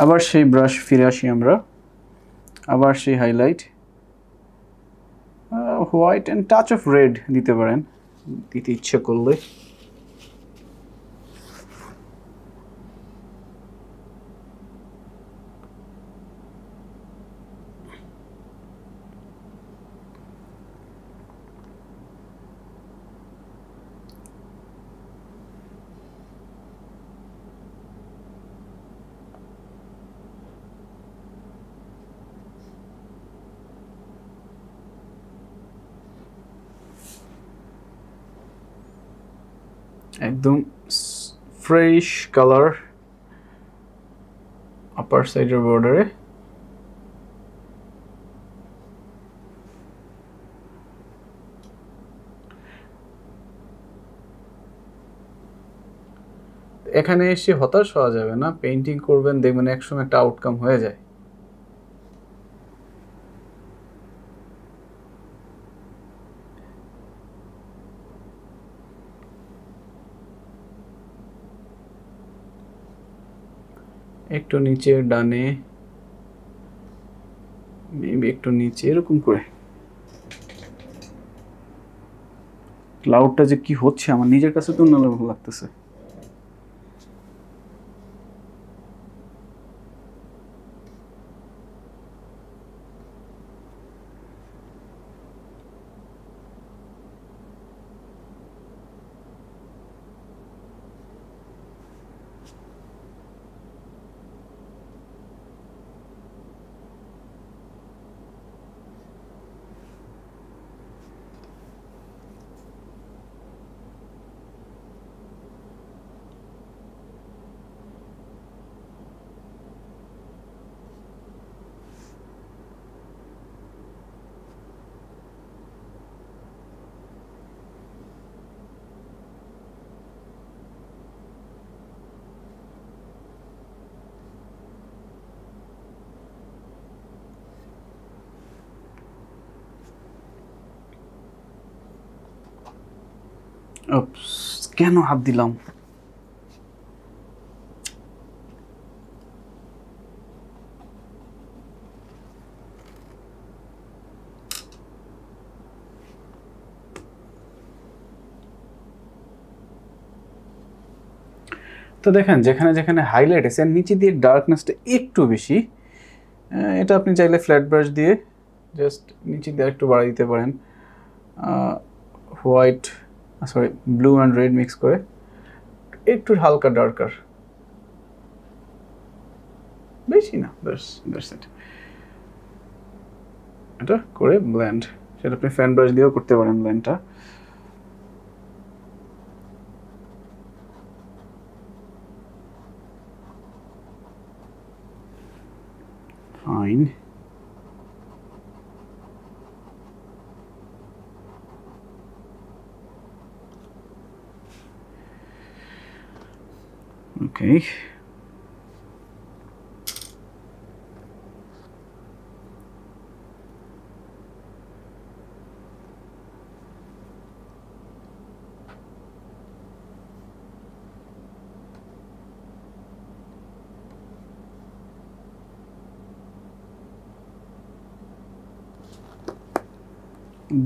আবার সেই ব্রাশ ফিরে আসি আমরা, আবার সেই highlight, white and touch of red দিতে পারেন দিতে ইচ্ছে করলে। একদম ফ্রেশ কালার আপার সাইডের বর্ডারে। এখানে এসে হতাশ হওয়া যাবে না, পেইন্টিং করবেন দেখবেন একসময় একটা আউটকাম হয়ে যায়। একটু নিচে ডানে, মেবি একটু নিচে, এরকম করে। ক্লাউডটা যে কি হচ্ছে আমার নিজের কাছে তো অন্যরকম লাগতেছে। উপস, কেন হাত দিলাম? তো দেখেন যেখানে যেখানে হাইলাইট আছে এর নিচে দিয়ে ডার্কনেসটা একটু বেশি। এটা আপনি চাইলে ফ্ল্যাট ব্রাশ দিয়ে জাস্ট নিচে দিয়ে একটু বাড়াই দিতে পারেন, white sorry blue and red mix করে একটু হালকা ডার্কার, বেশি না, দ্যাটস ইট। এটা করে ব্লেন্ড, সেটা আপনি ফ্যান ব্রাশ দিয়েও করতে পারেন ব্লেন্ডটা। ফাইন। ওকে,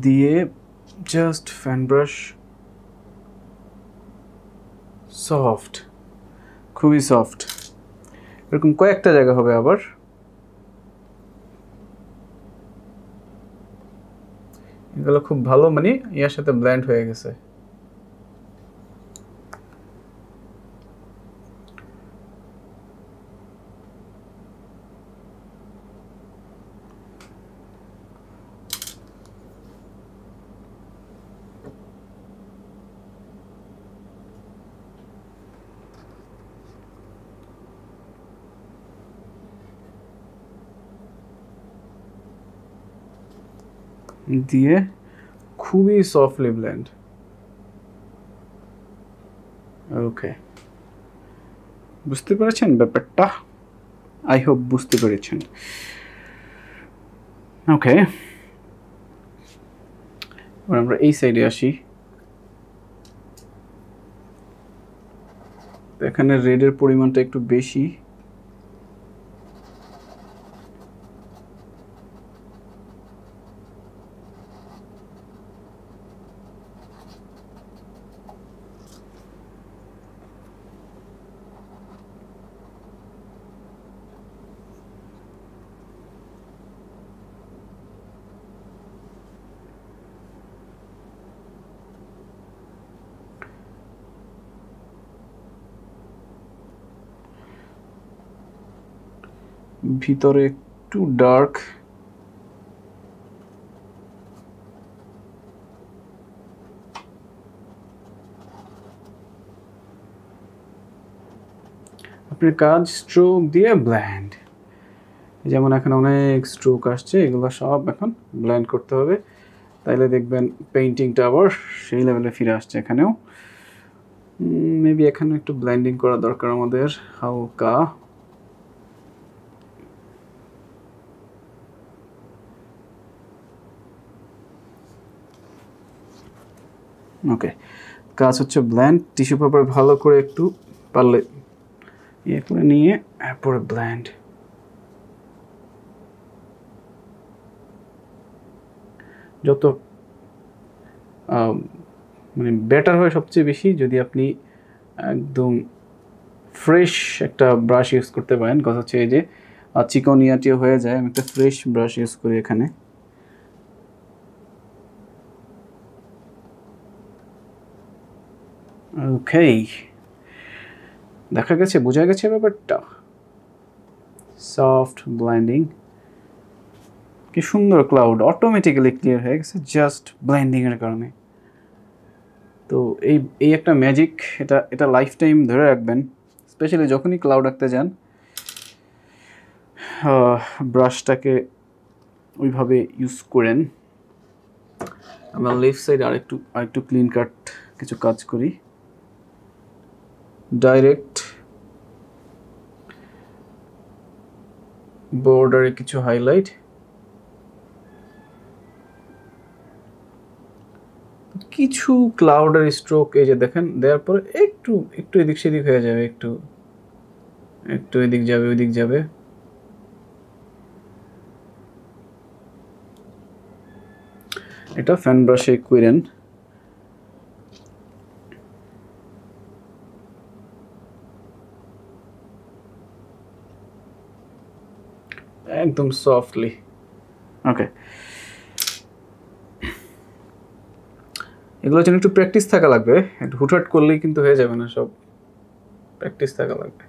দিয়ে জাস্ট ফ্যান ব্রাশ, সফট, খুবই সফট। এরকম কয়েকটা জায়গা হবে আবার। এগুলো খুব ভালো মানে ইয়ার সাথে ব্লেন্ড হয়ে গেছে। দিয়ে খুবই সফটলি ব্লেন্ড। ওকে, বুঝতে পেরেছেন ব্যাপারটা? আই হোপ বুঝতে পেরেছেন। ওকে, এবার আমরা এই সাইডে আসি। এখানে রেডের পরিমাণটা একটু বেশি। ভিতরে একটু ডার্ক, আপনার কাজ স্ট্রোক দিয়ে ব্লেন্ড। যেমন এখন অনেক স্ট্রোক আসছে, এগুলো সব এখন ব্লেন্ড করতে হবে, তাইলে দেখবেন পেইন্টিংটা আবার সেই লেভেলে ফিরে আসছে। এখানেও মেবি এখানে একটু ব্লেন্ডিং করা দরকার আমাদের হালকা। ওকে, কাজ হচ্ছে ব্লেন্ড। টিস্যু পেপার ভালো করে একটু পারলে ইয়ে করে নিয়ে এরপরে ব্লেন্ড। যত মানে বেটার হয় সবচেয়ে বেশি যদি আপনি একদম ফ্রেশ একটা ব্রাশ ইউজ করতে পারেন। কথা হচ্ছে এই যে চিকনিয়াটিও হয়ে যায়, আমি একটা ফ্রেশ ব্রাশ ইউজ করি এখানে। ওকে, দেখা গেছে, বোঝা গেছে ব্যাপারটা। সফট ব্লেন্ডিং, কি সুন্দর ক্লাউড অটোমেটিক্যালি ক্লিয়ার হয়ে গেছে জাস্ট ব্লেন্ডিংয়ের কারণে। তো এই এই একটা ম্যাজিক, এটা এটা লাইফ টাইম ধরে রাখবেন, স্পেশালি যখনই ক্লাউড আঁকতে যান ব্রাশটাকে ওইভাবে ইউজ করেন। আমরা লেফট সাইড আরেকটু ক্লিন কাট কিছু কাজ করি। ডাইরেক্ট বর্ডারে কিছু হাইলাইট, কিছু ক্লাউডের স্ট্রোক এই যে দেখেন দেওয়ার পরে একটু একটু এদিক সেদিক হয়ে যাবে, একটু একটু এদিক যাবে ওইদিক যাবে। এটা ফ্যান ব্রাশে কইরেন। একদম সফটলি। ওকে, এগুলোর জন্য একটু প্র্যাকটিস থাকা লাগবে, একটু হুটহাট করলেই কিন্তু হয়ে যাবে না, সব প্র্যাকটিস থাকা লাগবে।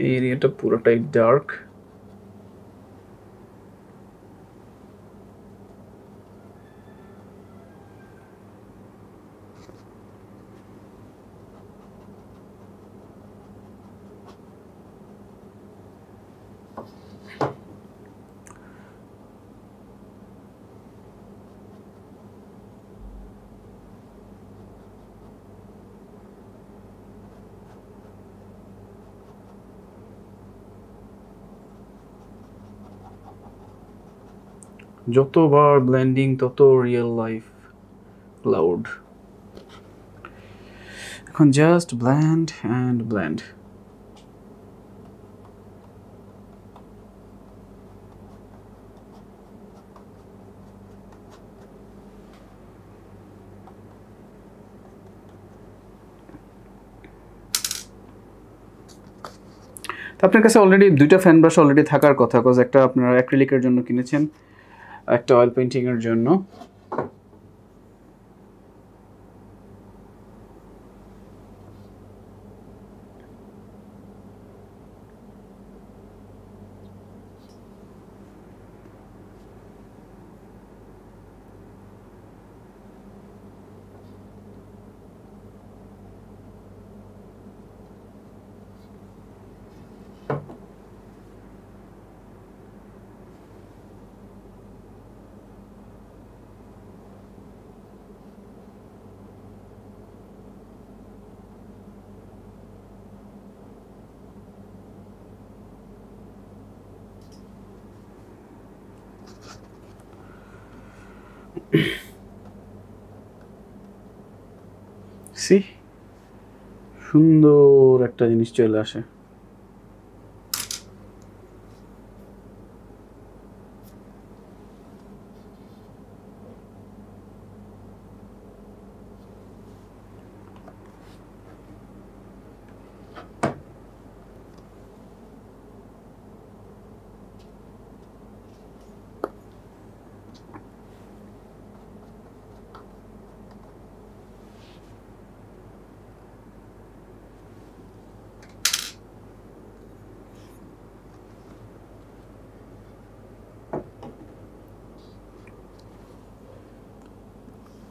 এই এরিয়াটা পুরোটাই ডার্ক। যতবার ব্লেন্ডিং তত রিয়েল লাইফ ক্লাউড। এখন জাস্ট ব্লেন্ড অ্যান্ড ব্লেন্ড। তো আপনার কাছে অলরেডি দুইটা ফ্যান ব্রাশ অলরেডি থাকার কথা, বিকজ একটা আপনারা অ্যাক্রিলিকের জন্য কিনেছেন, একটা অয়েল পেইন্টিংয়ের জন্য। সি সুন্দর একটা জিনিস চলে আসে।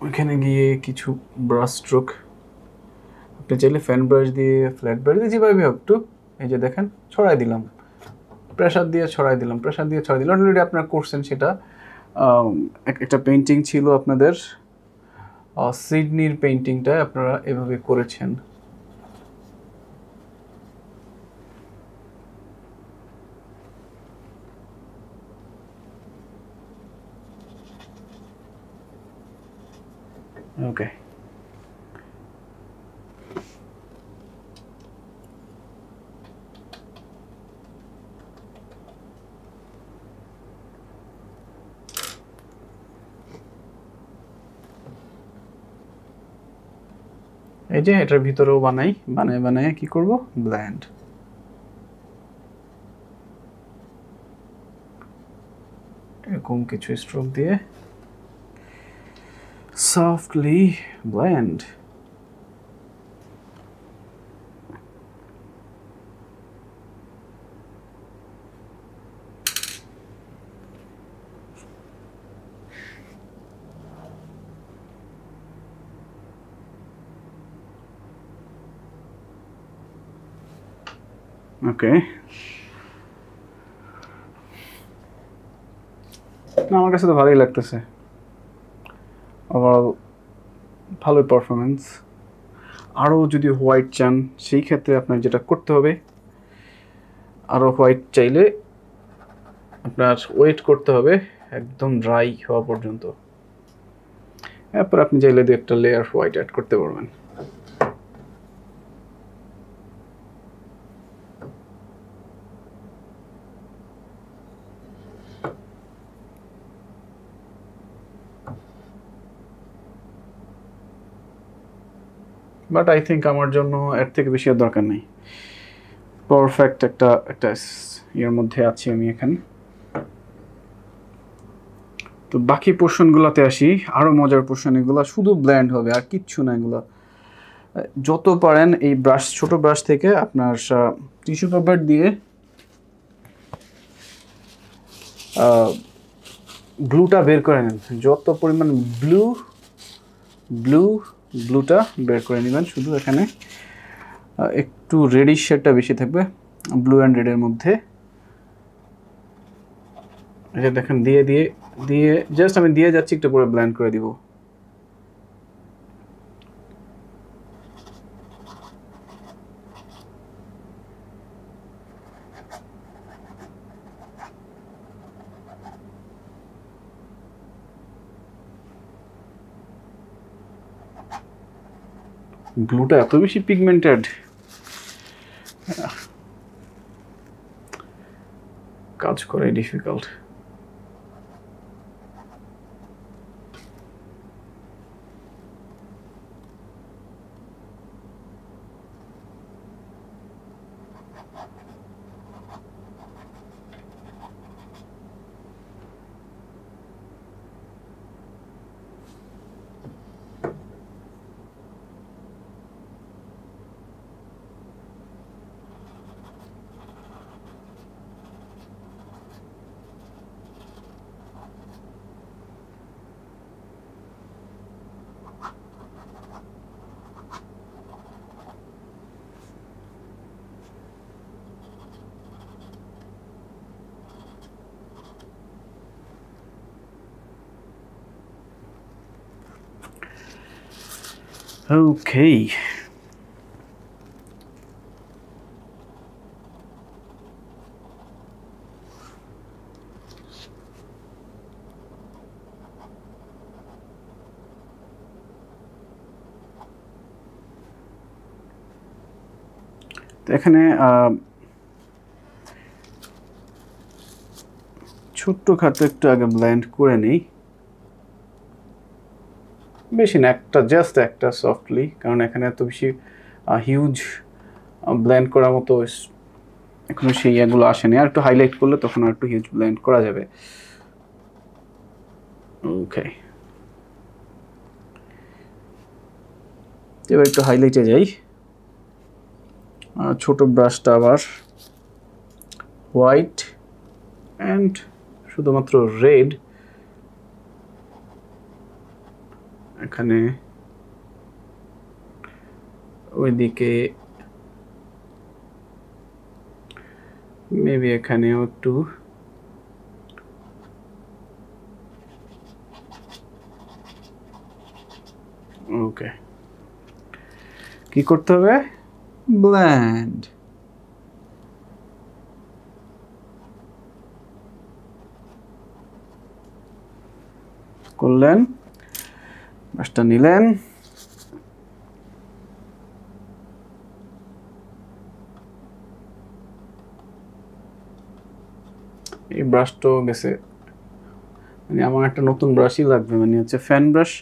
ওইখানে গিয়ে কিছু ব্রাশ স্ট্রোক আপনি চাইলে ফ্যান ব্রাশ দিয়ে, ফ্ল্যাট ব্রাশ দিয়ে, যেভাবে হোক একটু এই যে দেখেন ছড়াই দিলাম, প্রেশার দিয়ে ছড়াই দিলাম, প্রেশার দিয়ে ছড়াই দিলাম। অলরেডি আপনারা করছেন সেটা। একটা পেইন্টিং ছিল আপনাদের সিডনির পেইন্টিংটা, আপনারা এভাবে করেছেন। ওকে, এই যে এটার ভিতরেও বানাই, বানায় কি করব, ব্ল্যান্ড। এরকম কিছু স্ট্রোক দিয়ে সফটলি ব্লেন্ড। ওকে, না আমার কাছে তো ভালোই লাগতেছে, ওভারঅল ভালোই পারফরমেন্স। আরও যদি হোয়াইট চান সেই ক্ষেত্রে আপনার যেটা করতে হবে, আরও হোয়াইট চাইলে আপনার ওয়েট করতে হবে একদম ড্রাই হওয়া পর্যন্ত। এরপর আপনি চাইলে দু একটা লেয়ার হোয়াইট অ্যাড করতে পারবেন। বাট আই থিঙ্ক আমার জন্য এর থেকে বেশি আর দরকার নেই। পারফেক্ট একটা এর মধ্যে আছি আমি এখানে। তো বাকি পোর্শনগুলোতে আসি, আরও মজার পোর্শন। এগুলো শুধু ব্ল্যান্ড হবে আর কিচ্ছু না। এগুলো যত পারেন এই ব্রাশ, ছোট ব্রাশ থেকে আপনার টিস্যু পেপার দিয়ে ব্লুটা বের করে নেন। যত পরিমাণ ব্লুটা বের করে নেবেন। শুধু এখানে একটু রেডিশ শেডটা বেশি থাকবে ব্লু অ্যান্ড রেডের মধ্যে। এটা দেখেন দিয়ে জাস্ট আমি দিয়ে যাচ্ছি, একটু পরে ব্লেন্ড করে দিব। ব্লুটা এত বেশি পিগমেন্টেড, কাজ করে ডিফিকাল্ট। Okay. তো এখানে ছোট্টখাটো একটু আগে ব্লেন্ড করে নেই, বেশি না, জাস্ট একটা সফটলি, কারণ এখানে এত বেশি হিউজ ব্লেন্ড করার মতো এখনো সেই এগুলো আসেনি। আর একটু হাইলাইট করলে তখন আর একটু হিউজ ব্লেন্ড করা যাবে। ওকে, এবার একটু হাইলাইটে যাই। ছোট ব্রাশটা আবার হোয়াইট অ্যান্ড শুধুমাত্র রেড এখানে, ওইদিকে মেবি এখানেও একটু ওকে। কি করতে হবে? ব্লেন্ড। করলেন, ব্রাশটা নিলেন, এই ব্রাশটাও গেছে, মানে আমার একটা নতুন ব্রাশই লাগবে, মানে হচ্ছে ফ্যান ব্রাশ,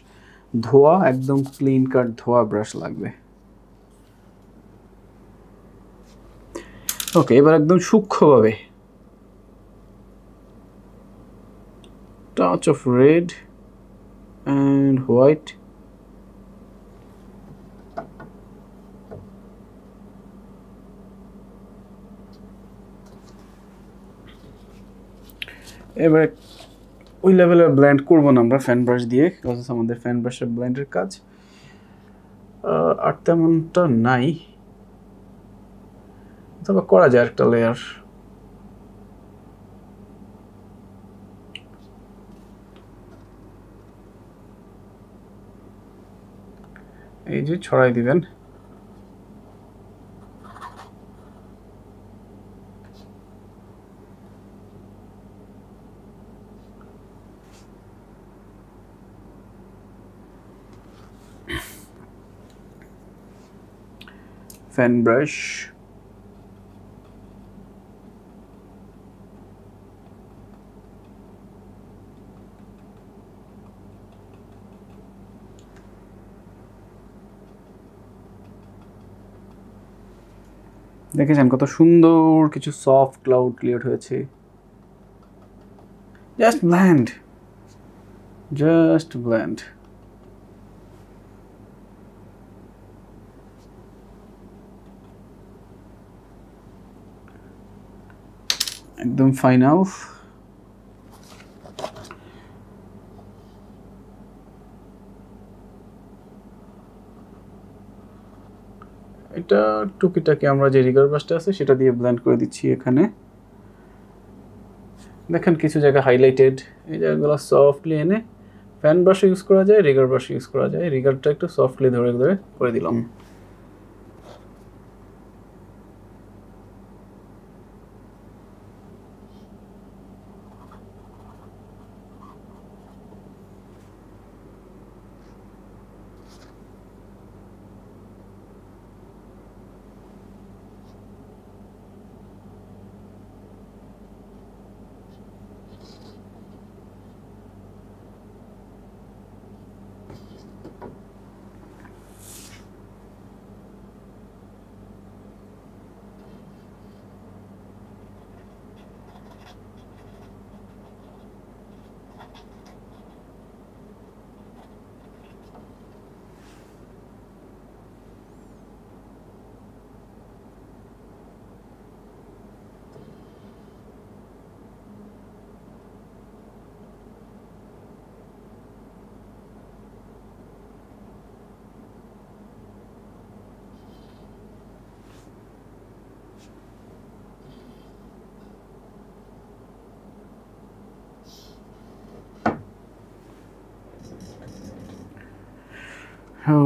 ধোয়া একদম ক্লিন কাট ধোয়া ব্রাশ লাগবে। ওকে, এবার একদম সূক্ষ্মভাবে touch of red and white, এবারে ওই লেভেলের ব্লেন্ড করবো না আমরা ফ্যান ব্রাশ দিয়ে, আমাদের ফ্যান ব্রাশের ব্লেন্ডের কাজ আর তেমনটা নাই, তবে করা যায় একটা লেয়ার। এই যে ছড়াই দিবেন ফ্যান ব্রাশ, দেখেছেন কত সুন্দর কিছু সফট ক্লাউড ক্রিয়েট হয়েছে। Just blend, just blend. একদম ফাইনাল। এটা টুকিটাকি আমরা যে রিগার ব্রাশটা আছে সেটা দিয়ে ব্লেন্ড করে দিচ্ছি এখানে। দেখেন কিছু জায়গা হাইলাইটেড, এই জায়গাগুলো সফটলি এনে ফ্যান ব্রাশ ইউজ করা যায়, রিগার ব্রাশ ইউজ করা যায়। রিগারটা একটু সফটলি ধরে ধরে করে দিলাম।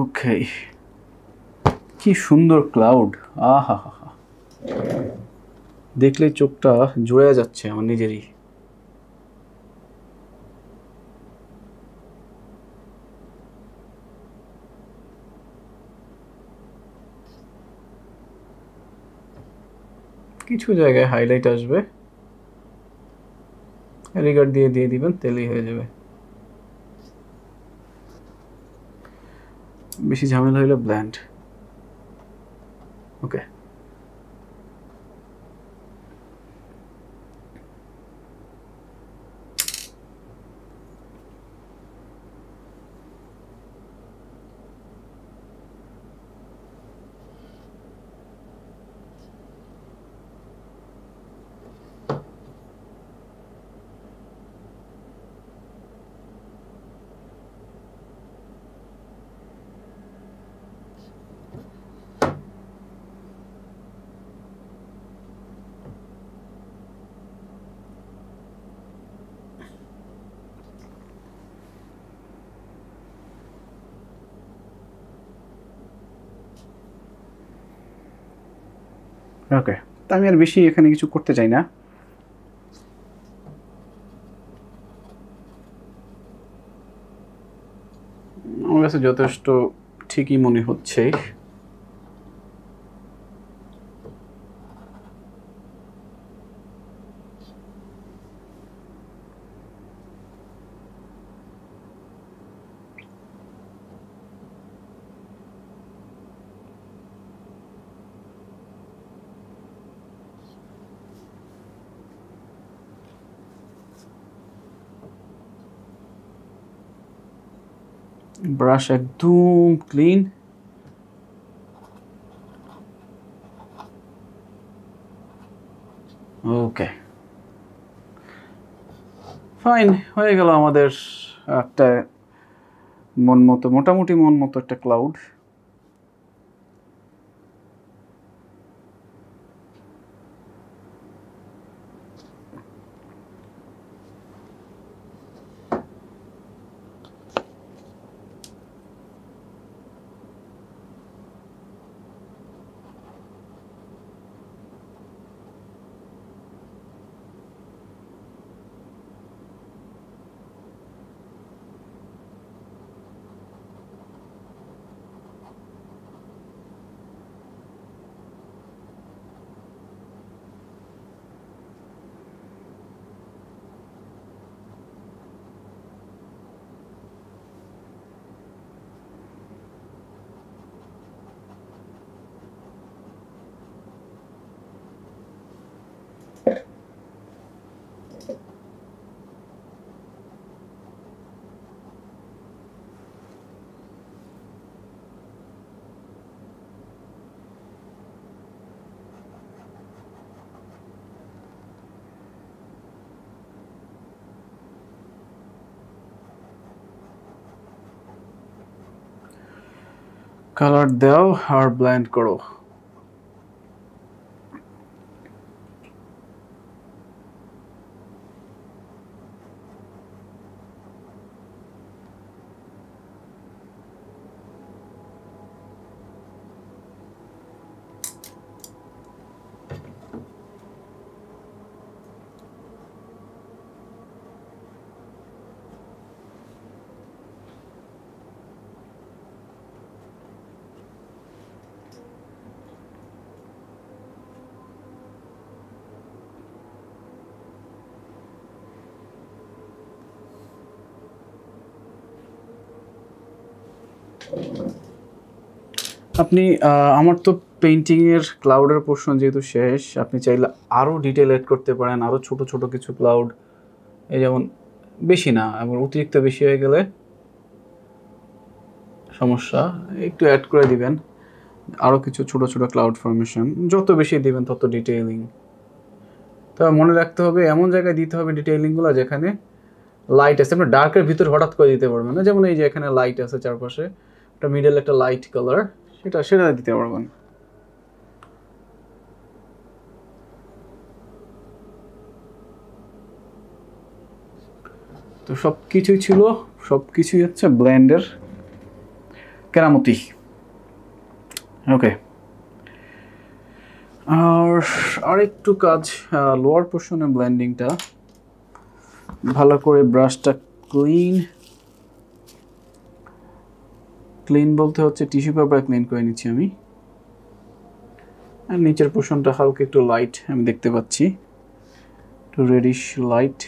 ওকে, কি সুন্দর ক্লাউড! আহা হা হা, দেখলে চোখটা জুড়ে যাচ্ছে আমার নিজেরই। কিছু জায়গায় হাইলাইট আসবে, রিগার দিয়ে দিয়ে দিবেন, তেলেই হয়ে যাবে। বেশি ঝামেলা হইলে ব্ল্যান্ড। ওকে, ওকে, তা আমি আর বেশি এখানে কিছু করতে চাই না। আমার কাছে যথেষ্ট ঠিকই মনে হচ্ছে। ব্রাশ একদম ক্লিন। ওকে, ফাইন, হয়ে গেল আমাদের একটা মন মতো, মোটামুটি মন মতো একটা ক্লাউড। কালার দাও আর ব্লেন্ড করো। আপনি আমার তো পেইন্টিংয়ের ক্লাউডের পোর্শন যেহেতু শেষ, আপনি চাইলে আরও ডিটেল এড করতে পারেন, আরও ছোট ছোট কিছু ক্লাউড, এই যেমন বেশি না, আবার অতিরিক্ত বেশি হয়ে গেলে সমস্যা, একটু অ্যাড করে দিবেন আরও কিছু ছোট ছোট ক্লাউড ফরমেশন। যত বেশি দিবেন তত ডিটেইলিং। তবে মনে রাখতে হবে এমন জায়গায় দিতে হবে ডিটেইলিংগুলো যেখানে লাইট আছে। আপনি ডার্কের ভিতরে হঠাৎ করে দিতে পারবেন না, যেমন এই যে এখানে লাইট আছে চারপাশে, একটা মিডল একটা লাইট কালার, সেটা দিতে পারবেন। তো সব কিছুই ছিল, সব কিছুই হচ্ছে ব্লেন্ডের কেরামতি। ওকে, আর একটু কাজ লোয়ার পোর্শনে ব্লেন্ডিংটা ভালো করে, ব্রাশটা ক্লিন বলতে হচ্ছে টিস্যু পেপার ক্লিন করে নিচ্ছি আমি। আর নিচের পোর্শনটা হালকা একটু লাইট আমি দেখতে পাচ্ছি, একটু রেডিশ লাইট।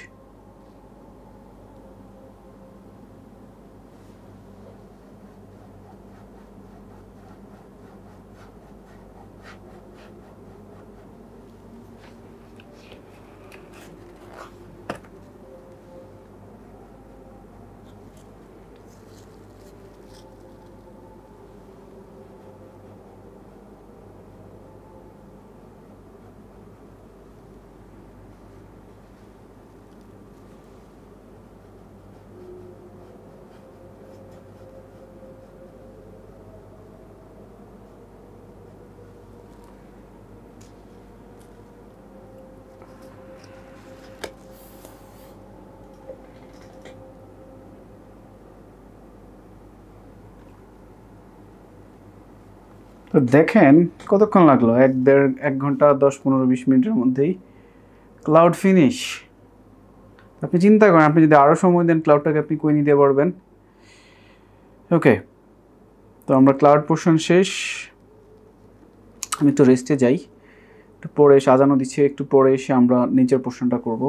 তো দেখেন কতক্ষণ লাগলো, 1 ঘন্টা 10-15-20 মিনিটের মধ্যেই ক্লাউড ফিনিশ। আপনি চিন্তা করেন, আপনি যদি আরও সময় দেন ক্লাউডটাকে আপনি করে নিতে পারবেন। ওকে, তো আমরা ক্লাউড পোর্শন শেষ, আমি তো রেস্টে যাই, একটু পরে সাজানো দিচ্ছে, একটু পরে এসে আমরা নিচের পোর্শনটা করব।